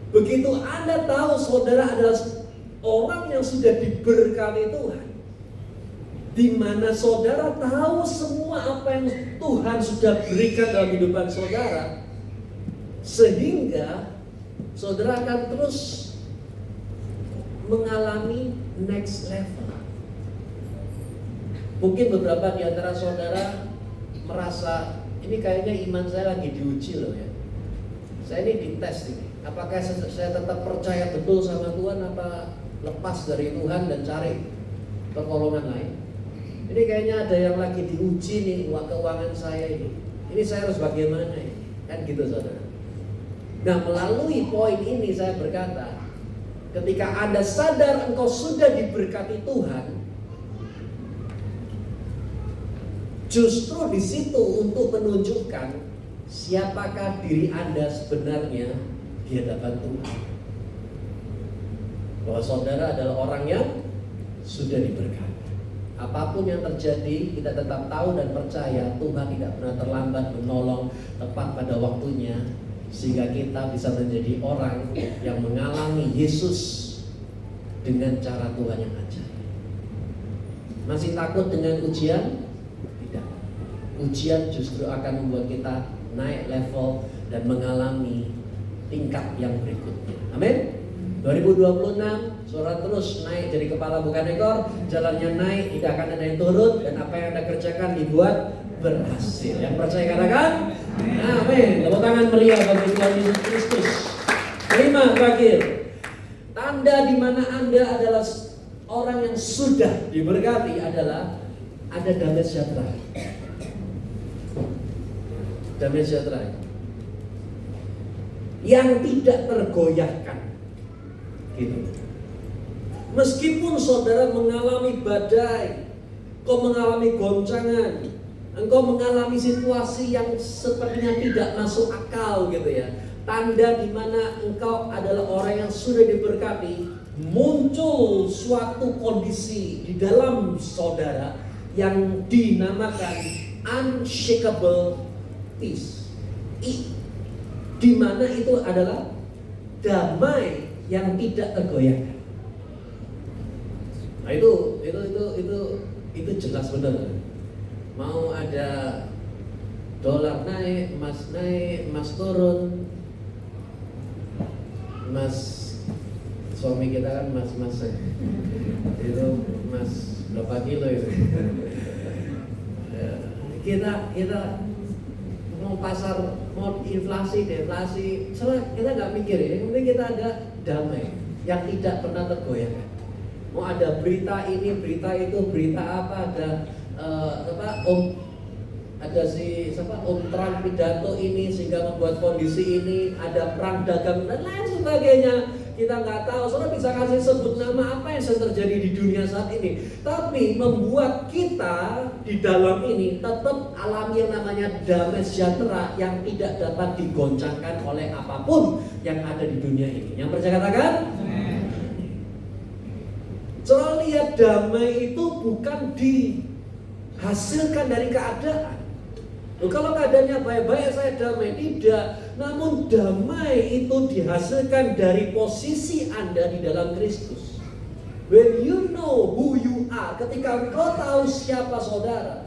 Begitu Anda tahu saudara adalah orang yang sudah diberkati Tuhan, di mana saudara tahu semua apa yang Tuhan sudah berikan dalam kehidupan saudara, sehingga saudara akan terus mengalami next level. Mungkin beberapa di antara saudara merasa ini kayaknya iman saya lagi diuji loh ya. Saya ini dites nih. Apakah saya tetap percaya betul sama Tuhan, apa lepas dari Tuhan dan cari pertolongan lain? Ini kayaknya ada yang lagi diuji nih keuangan saya ini. Ini saya harus bagaimana ya? Kan gitu saudara. Nah, melalui poin ini saya berkata, ketika Anda sadar engkau sudah diberkati Tuhan, justru di situ untuk menunjukkan siapakah diri Anda sebenarnya di hadapan Tuhan. Bahwa saudara adalah orang yang sudah diberkati. Apapun yang terjadi, kita tetap tahu dan percaya Tuhan tidak pernah terlambat menolong tepat pada waktunya, sehingga kita bisa menjadi orang yang mengalami Yesus dengan cara Tuhan yang ajaib. Masih takut dengan ujian? Tidak. Ujian justru akan membuat kita naik level dan mengalami tingkat yang berikutnya. Amin. 2026 saudara terus naik jadi kepala bukan ekor, jalannya naik, tidak akan ada yang turun, dan apa yang Anda kerjakan dibuat berhasil. Yang percaya katakan amin. Tepuk tangan meriah bagi Tuhan Yesus Kristus. Kelima, terakhir, tanda di mana Anda adalah orang yang sudah diberkati adalah ada damai sejahtera. Damai sejahtera yang tidak tergoyahkan, gitu. Meskipun saudara mengalami badai, engkau mengalami goncangan, engkau mengalami situasi yang sepertinya tidak masuk akal, gitu ya. Tanda di mana engkau adalah orang yang sudah diberkati, muncul suatu kondisi di dalam saudara yang dinamakan unshakable peace. Di mana itu adalah damai yang tidak tergoyahkan. Nah itu jelas benar. Mau ada dolar naik, emas turun, emas suami kita kan emas itu emas berapa kilo itu. kita mau pasar, mau inflasi, deflasi, kita nggak mikir ya. Yang penting kita ada damai yang tidak pernah tergoyahkan. Mau ada berita ini, berita itu, berita apa, ada Om Trump pidato ini sehingga membuat kondisi ini, ada perang dagang dan lain sebagainya. Kita nggak tahu, saudara bisa kasih sebut nama apa yang sedang terjadi di dunia saat ini. Tapi membuat kita di dalam ini tetap alami yang namanya damai sejahtera yang tidak dapat digoncangkan oleh apapun yang ada di dunia ini. Yang percaya katakan? Saudara lihat, damai itu bukan dihasilkan dari keadaan. Loh, kalau keadaannya baik-baik saya damai, tidak. Namun damai itu dihasilkan dari posisi Anda di dalam Kristus. When you know who you are, ketika engkau tahu siapa saudara,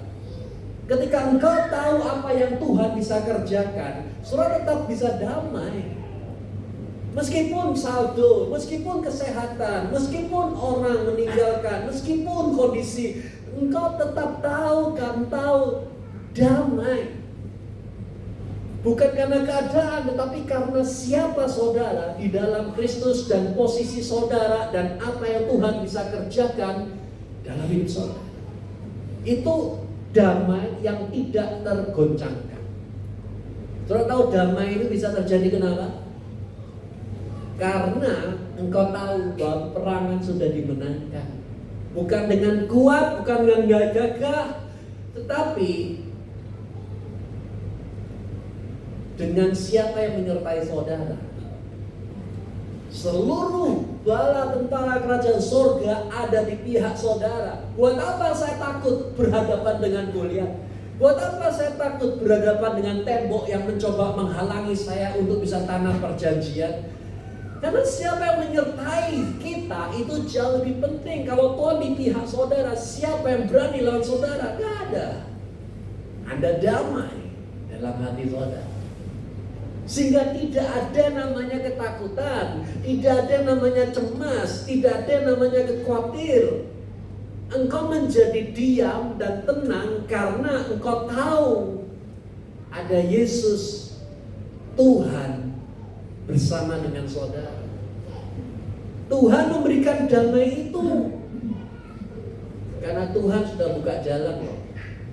ketika engkau tahu apa yang Tuhan bisa kerjakan, saudara tetap bisa damai. Meskipun saldo, meskipun kesehatan, meskipun orang meninggalkan, meskipun kondisi, engkau tetap tahu damai. Bukan karena keadaan, tetapi karena siapa saudara di dalam Kristus dan posisi saudara dan apa yang Tuhan bisa kerjakan dalam hidup saudara. Itu damai yang tidak tergoncangkan. Saudara tahu damai itu bisa terjadi kenapa? Karena engkau tahu bahwa perangan sudah dimenangkan. Bukan dengan kuat, bukan dengan gagah, tetapi dengan siapa yang menyertai saudara. Seluruh bala tentara kerajaan surga ada di pihak saudara. Buat apa saya takut berhadapan dengan Goliat? Buat apa saya takut berhadapan dengan tembok yang mencoba menghalangi saya untuk bisa tanam perjanjian? Karena siapa yang menyertai kita itu jauh lebih penting. Kalau Tuhan di pihak saudara, siapa yang berani lawan saudara? Gak ada. Anda damai dalam hati saudara. Sehingga tidak ada namanya ketakutan, tidak ada namanya cemas, tidak ada namanya khawatir. Engkau menjadi diam dan tenang karena engkau tahu ada Yesus Tuhan bersama dengan saudara. Tuhan memberikan damai itu karena Tuhan sudah buka jalan loh.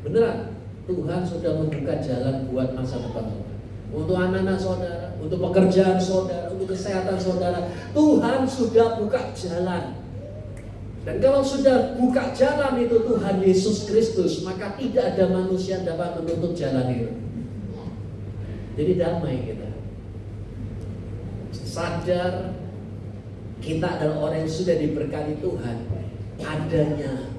Beneran, Tuhan sudah membuka jalan buat masa depan saudara. Untuk anak-anak saudara, untuk pekerjaan saudara, untuk kesehatan saudara, Tuhan sudah buka jalan. Dan kalau sudah buka jalan itu Tuhan Yesus Kristus, maka tidak ada manusia yang dapat menutup jalan itu. Jadi damai kita. Sadar kita adalah orang yang sudah diberkati Tuhan, adanya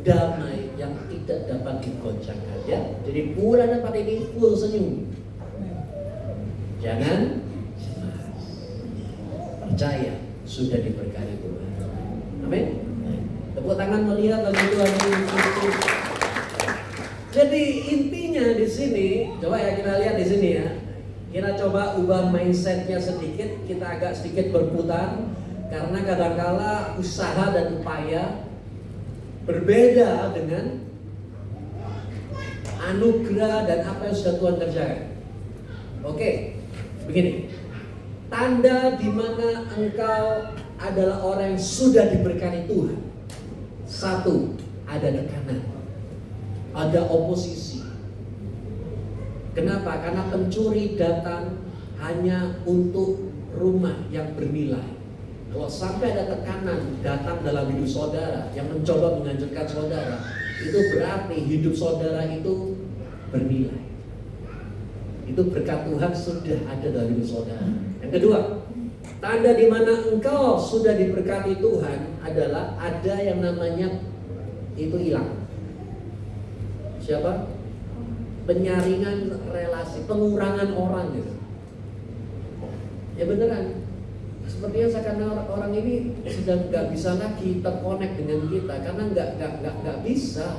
damai yang tidak dapat digoncangkan, ya. Jadi bulan depan ini full senyum. Jangan cemas. Percaya sudah diberkati Tuhan. Amin. Tepuk tangan melihat bagi Tuhan Yesus. Jadi intinya di sini, coba ya kita lihat di sini ya. Kita coba ubah mindsetnya sedikit, kita agak sedikit berputar. Karena kadangkala usaha dan upaya berbeda dengan anugerah dan apa yang sudah Tuhan kerjakan. Oke, begini. Tanda di mana engkau adalah orang yang sudah diberkati Tuhan. Satu, ada tekanan. ada oposisi. Kenapa? Karena pencuri datang hanya untuk rumah yang bernilai. Kalau sampai ada tekanan datang dalam hidup saudara yang mencoba menghancurkan saudara, itu berarti hidup saudara itu bernilai. Itu berkat Tuhan sudah ada dalam hidup saudara. Yang kedua, tanda di mana engkau sudah diberkati Tuhan adalah ada yang namanya itu hilang. Siapa? Penyaringan relasi, pengurangan orang gitu. Ya beneran. Sepertinya karena orang ini sudah nggak bisa lagi terkonek dengan kita karena nggak bisa.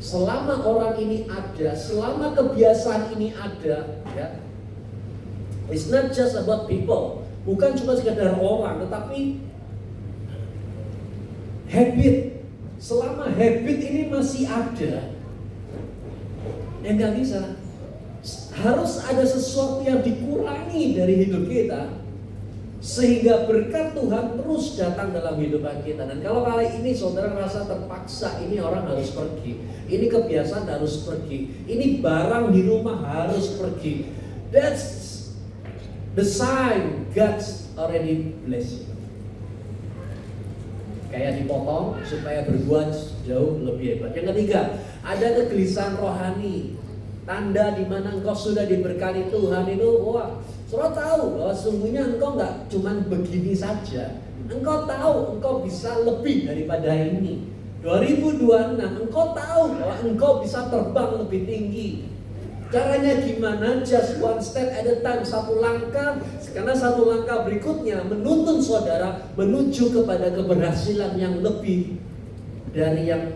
Selama orang ini ada, selama kebiasaan ini ada, ya, it's not just about people, bukan cuma sekedar orang, tetapi habit. Selama habit ini masih ada, ya nggak bisa. Harus ada sesuatu yang dikurangi dari hidup kita, sehingga berkat Tuhan terus datang dalam kehidupan kita. Dan kalau kali ini saudara merasa terpaksa, ini orang harus pergi, ini kebiasaan harus pergi, ini barang di rumah harus pergi, that's the sign God's already blessed you. Kayak dipotong supaya berbuat jauh lebih hebat. Yang ketiga, ada kegelisahan rohani. Tanda di mana engkau sudah diberkati Tuhan itu, wah, saudara tahu bahwa sungguhnya engkau nggak cuman begini saja. Engkau tahu engkau bisa lebih daripada ini. 2026 engkau tahu bahwa engkau bisa terbang lebih tinggi. Caranya gimana? Just one step at a time, satu langkah. Karena satu langkah berikutnya menuntun saudara menuju kepada keberhasilan yang lebih dari yang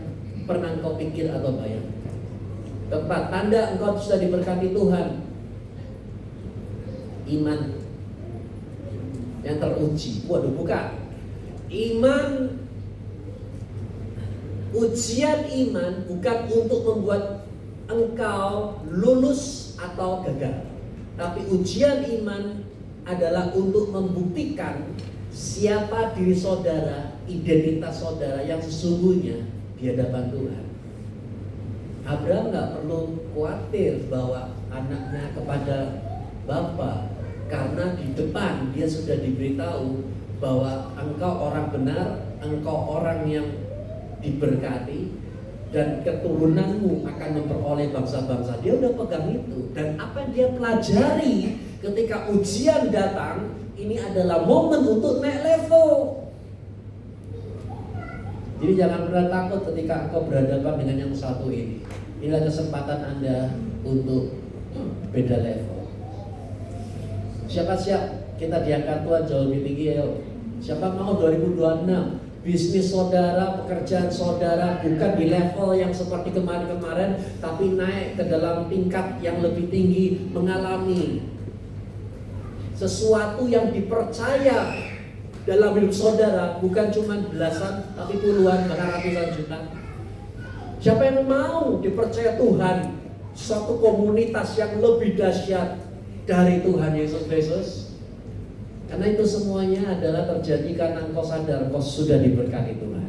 pernah engkau pikir atau bayangkan. Keempat, tanda engkau sudah diberkati Tuhan, iman yang teruji. Waduh, bukan iman. Ujian iman bukan untuk membuat engkau lulus atau gagal, tapi ujian iman adalah untuk membuktikan siapa diri saudara, identitas saudara yang sesungguhnya di hadapan Tuhan. Abraham nggak perlu khawatir bahwa anaknya kepada Bapa, karena di depan dia sudah diberitahu bahwa engkau orang benar, engkau orang yang diberkati, dan keturunanmu akan memperoleh bangsa-bangsa. Dia udah pegang itu, dan apa yang dia pelajari ketika ujian datang, ini adalah momen untuk naik level. Jadi jangan pernah takut ketika engkau berhadapan dengan yang satu ini. Inilah kesempatan Anda untuk beda level. Siapa siap kita diangkat Tuhan jauh lebih tinggi, ayo. Siapa mau 2026 bisnis saudara, pekerjaan saudara bukan di level yang seperti kemarin-kemarin, tapi naik ke dalam tingkat yang lebih tinggi, mengalami sesuatu yang dipercaya dalam hidup saudara, bukan cuma belasan, tapi puluhan, bahkan ratusan juta. Siapa yang mau dipercaya Tuhan suatu komunitas yang lebih dahsyat dari Tuhan Yesus Kristus? Karena itu semuanya adalah terjadi karena engkau sadar engkau sudah diberkati Tuhan.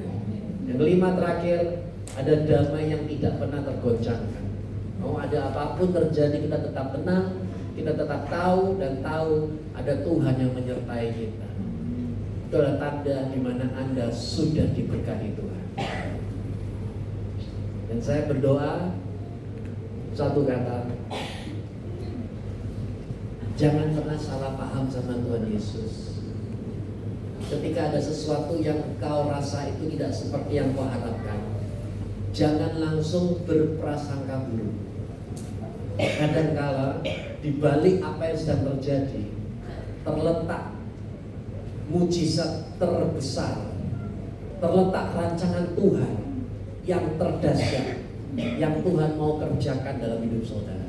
Yang kelima terakhir, ada damai yang tidak pernah tergoncangkan. Mau ada apapun terjadi, kita tetap tenang, kita tetap tahu dan tahu ada Tuhan yang menyertai kita. Itu adalah tanda di mana Anda sudah diberkati Tuhan. Dan saya berdoa satu kata, jangan pernah salah paham sama Tuhan Yesus. Ketika ada sesuatu yang kau rasa itu tidak seperti yang kau harapkan, jangan langsung berprasangka buruk. Kadangkala di balik apa yang sedang terjadi terletak mujizat terbesar, terletak rancangan Tuhan yang terdahsyat yang Tuhan mau kerjakan dalam hidup saudara.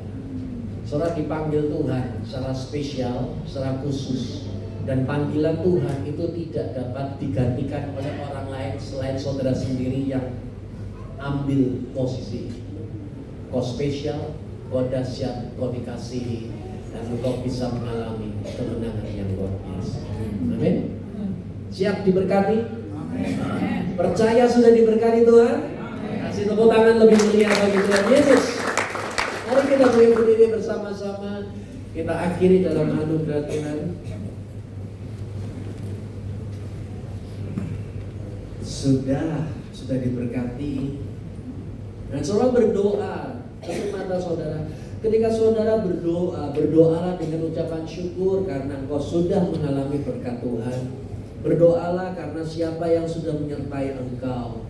Saudara dipanggil Tuhan secara spesial, secara khusus, dan panggilan Tuhan itu tidak dapat digantikan oleh orang lain selain saudara sendiri yang ambil posisi. Kau spesial, kau dahsyat, kau dikasihi, dan kau bisa mengalami kemenangan yang luar biasa. Amin. Siap diberkati? Percaya sudah diberkati Tuhan? Kasih tepuk tangan tangan lebih meriah bagi Tuhan Yesus. Mari kita boleh berdiri bersama-sama. Kita akhiri dalam anugerah Tuhan. Sudah diberkati. Dan saudara berdoa, tutup mata saudara. Ketika saudara berdoa, berdoalah dengan ucapan syukur karena engkau sudah mengalami berkat Tuhan. Berdoalah karena siapa yang sudah menyertai engkau.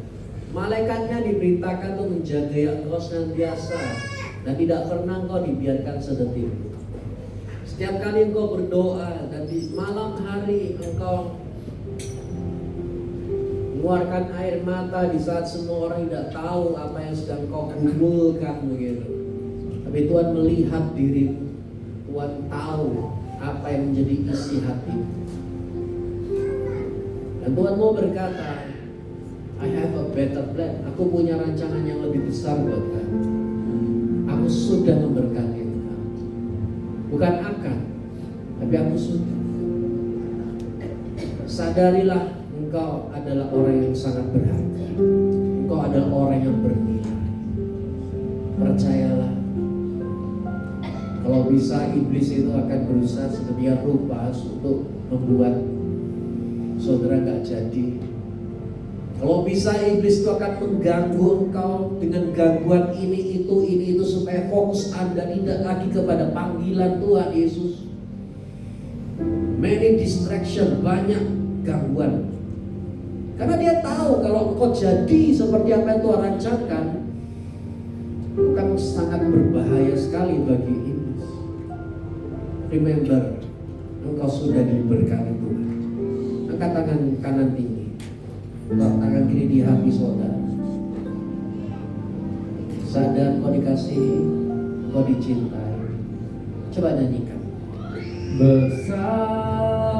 Malaikatnya diperintahkan untuk menjaga engkau senantiasa dan tidak pernah engkau dibiarkan sedetik. Setiap kali engkau berdoa dan di malam hari engkau mengeluarkan air mata di saat semua orang tidak tahu apa yang sedang kau kumpulkan begitu. Tapi Tuhan melihat dirimu, Tuhan tahu apa yang menjadi isi hatimu. Dan Tuhan mau berkata, I have a better plan. Aku punya rancangan yang lebih besar buat kamu. Aku sudah memberkati kamu. Bukan akan, tapi aku sudah. Sadarilah engkau adalah orang yang sangat berharga. Engkau adalah orang yang bernilai. Percayalah. Kalau bisa iblis itu akan berusaha sedemikian rupa untuk membuat saudara gak jadi. Kalau bisa iblis itu akan mengganggu engkau dengan gangguan ini itu supaya fokus Anda tidak lagi kepada panggilan Tuhan Yesus. Many distraction, banyak gangguan. Karena dia tahu kalau engkau jadi seperti apa yang Tuhan rancangkan, itu kan sangat berbahaya sekali bagi iblis. Remember, engkau sudah diberkati Tuhan. Angkat tangan kanan tinggi. Angkat tangan kiri di hati saudara. Sadar kau dikasihi, kau dicintai. Coba nyanyikan. Bersamamu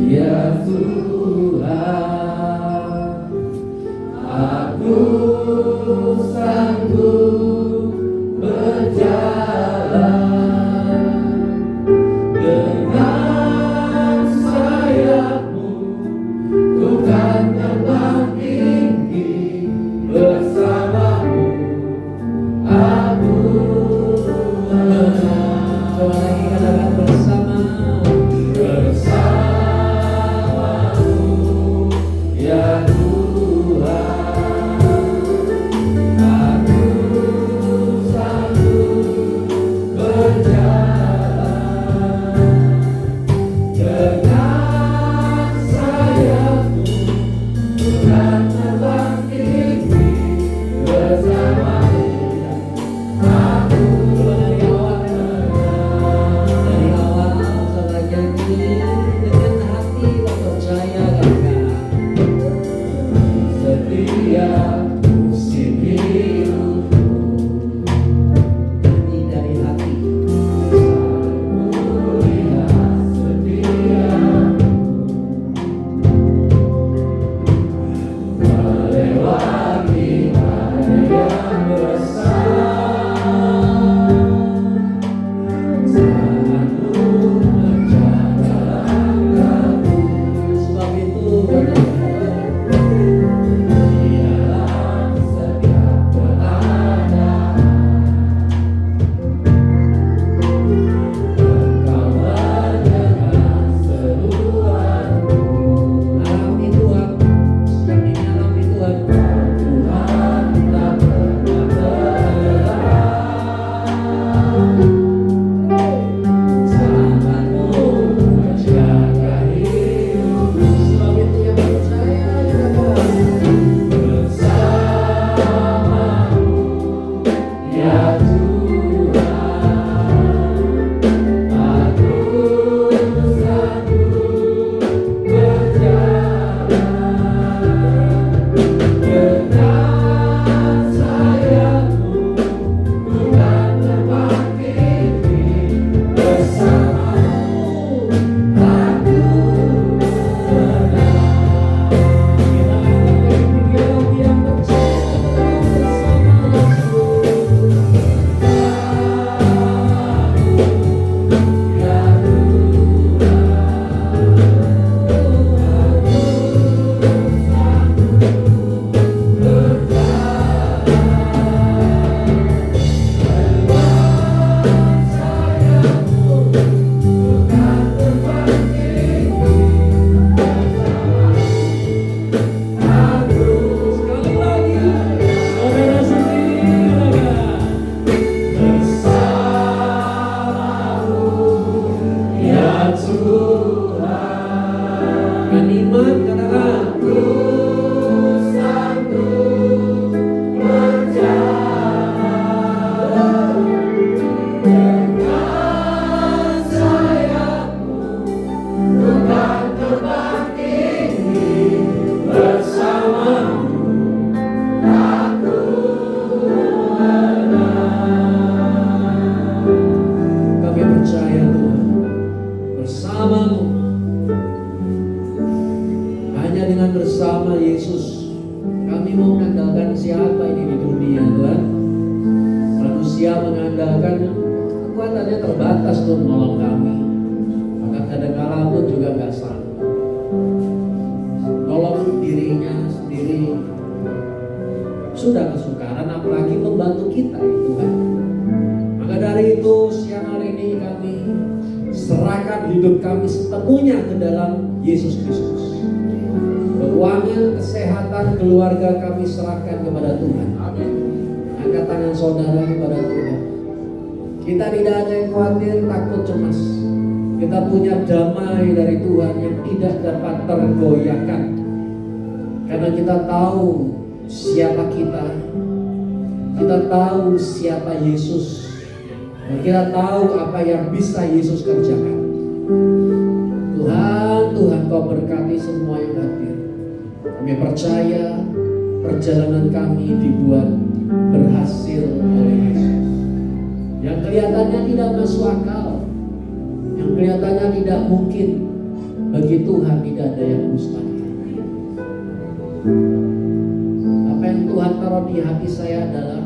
ya Tuhan, aku sanggup berjalan dengan sayapmu, ku kan terbang tinggi bersamamu, aku menang. Coba lagi katakan bersama. Ya Tuhan, aku sanggup berjalan dengan sayapmu, bukan terbang tinggi bersamamu. Aku Dari awal saudara nyanyi dengan hati dan percaya kakak. setiap musim hidupku, Nyanyi dari hati. lihat setiapmu melewati hari yang besar. Tanganmu menjaga langkahku, Sebab itu dialah Kami mau mengandalkan siapa ini di dunia, Tuhan? Manusia mengandalkan kekuatannya terbatas untuk menolong kami. Maka kadang-kala pun juga nggak sanggup. Nolong dirinya sendiri sudah kesukaran, apalagi membantu kita, Tuhan. Maka dari itu siang hari ini kami serahkan hidup kami sepenuhnya ke dalam Yesus Kristus. Keuangan, kesehatan, keluarga kami serahkan kepada Tuhan. Amin. Angkat tangan saudara kepada Tuhan. Kita tidak ada yang khawatir, takut, cemas. Kita punya damai dari Tuhan yang tidak dapat tergoyahkan. Karena kita tahu siapa kita. Kita tahu siapa Yesus. Dan kita tahu apa yang bisa Yesus kerjakan. Tuhan, Kau berkati semua yang hadir. Kami percaya perjalanan kami dibuat berhasil oleh Yesus. Yang kelihatannya tidak masuk akal, yang kelihatannya tidak mungkin, bagi Tuhan tidak ada yang mustahil. Apa yang Tuhan taruh di hati saya adalah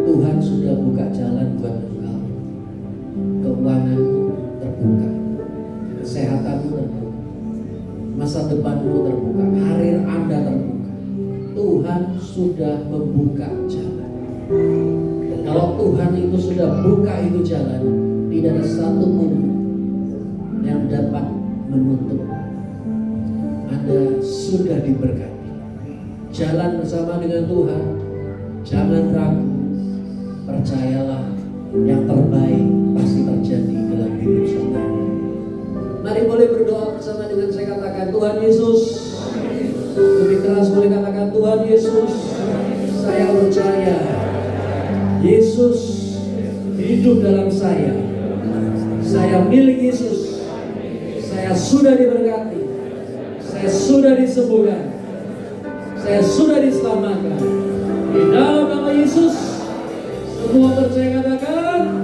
Tuhan sudah buka jalan buat engkau. Keuanganmu terbuka, kesehatanmu terbuka, masa depanmu terbuka, karir Anda terbuka. Tuhan sudah membuka jalan. Dan kalau Tuhan itu sudah buka itu jalan, tidak ada satupun yang dapat menutup. Anda sudah diberkati. Jalan bersama dengan Tuhan. Jangan ragu. Percayalah, yang terbaik pasti terjadi dalam hidup saudara. Mari boleh berdoa bersama dengan saya, katakan Tuhan Yesus. Lebih keras boleh katakan Tuhan Yesus. Saya percaya Yesus hidup dalam saya. Saya milik Yesus. Saya sudah diberkati. Saya sudah disembuhkan. Saya sudah diselamatkan. Di dalam nama Yesus. Semua percaya katakan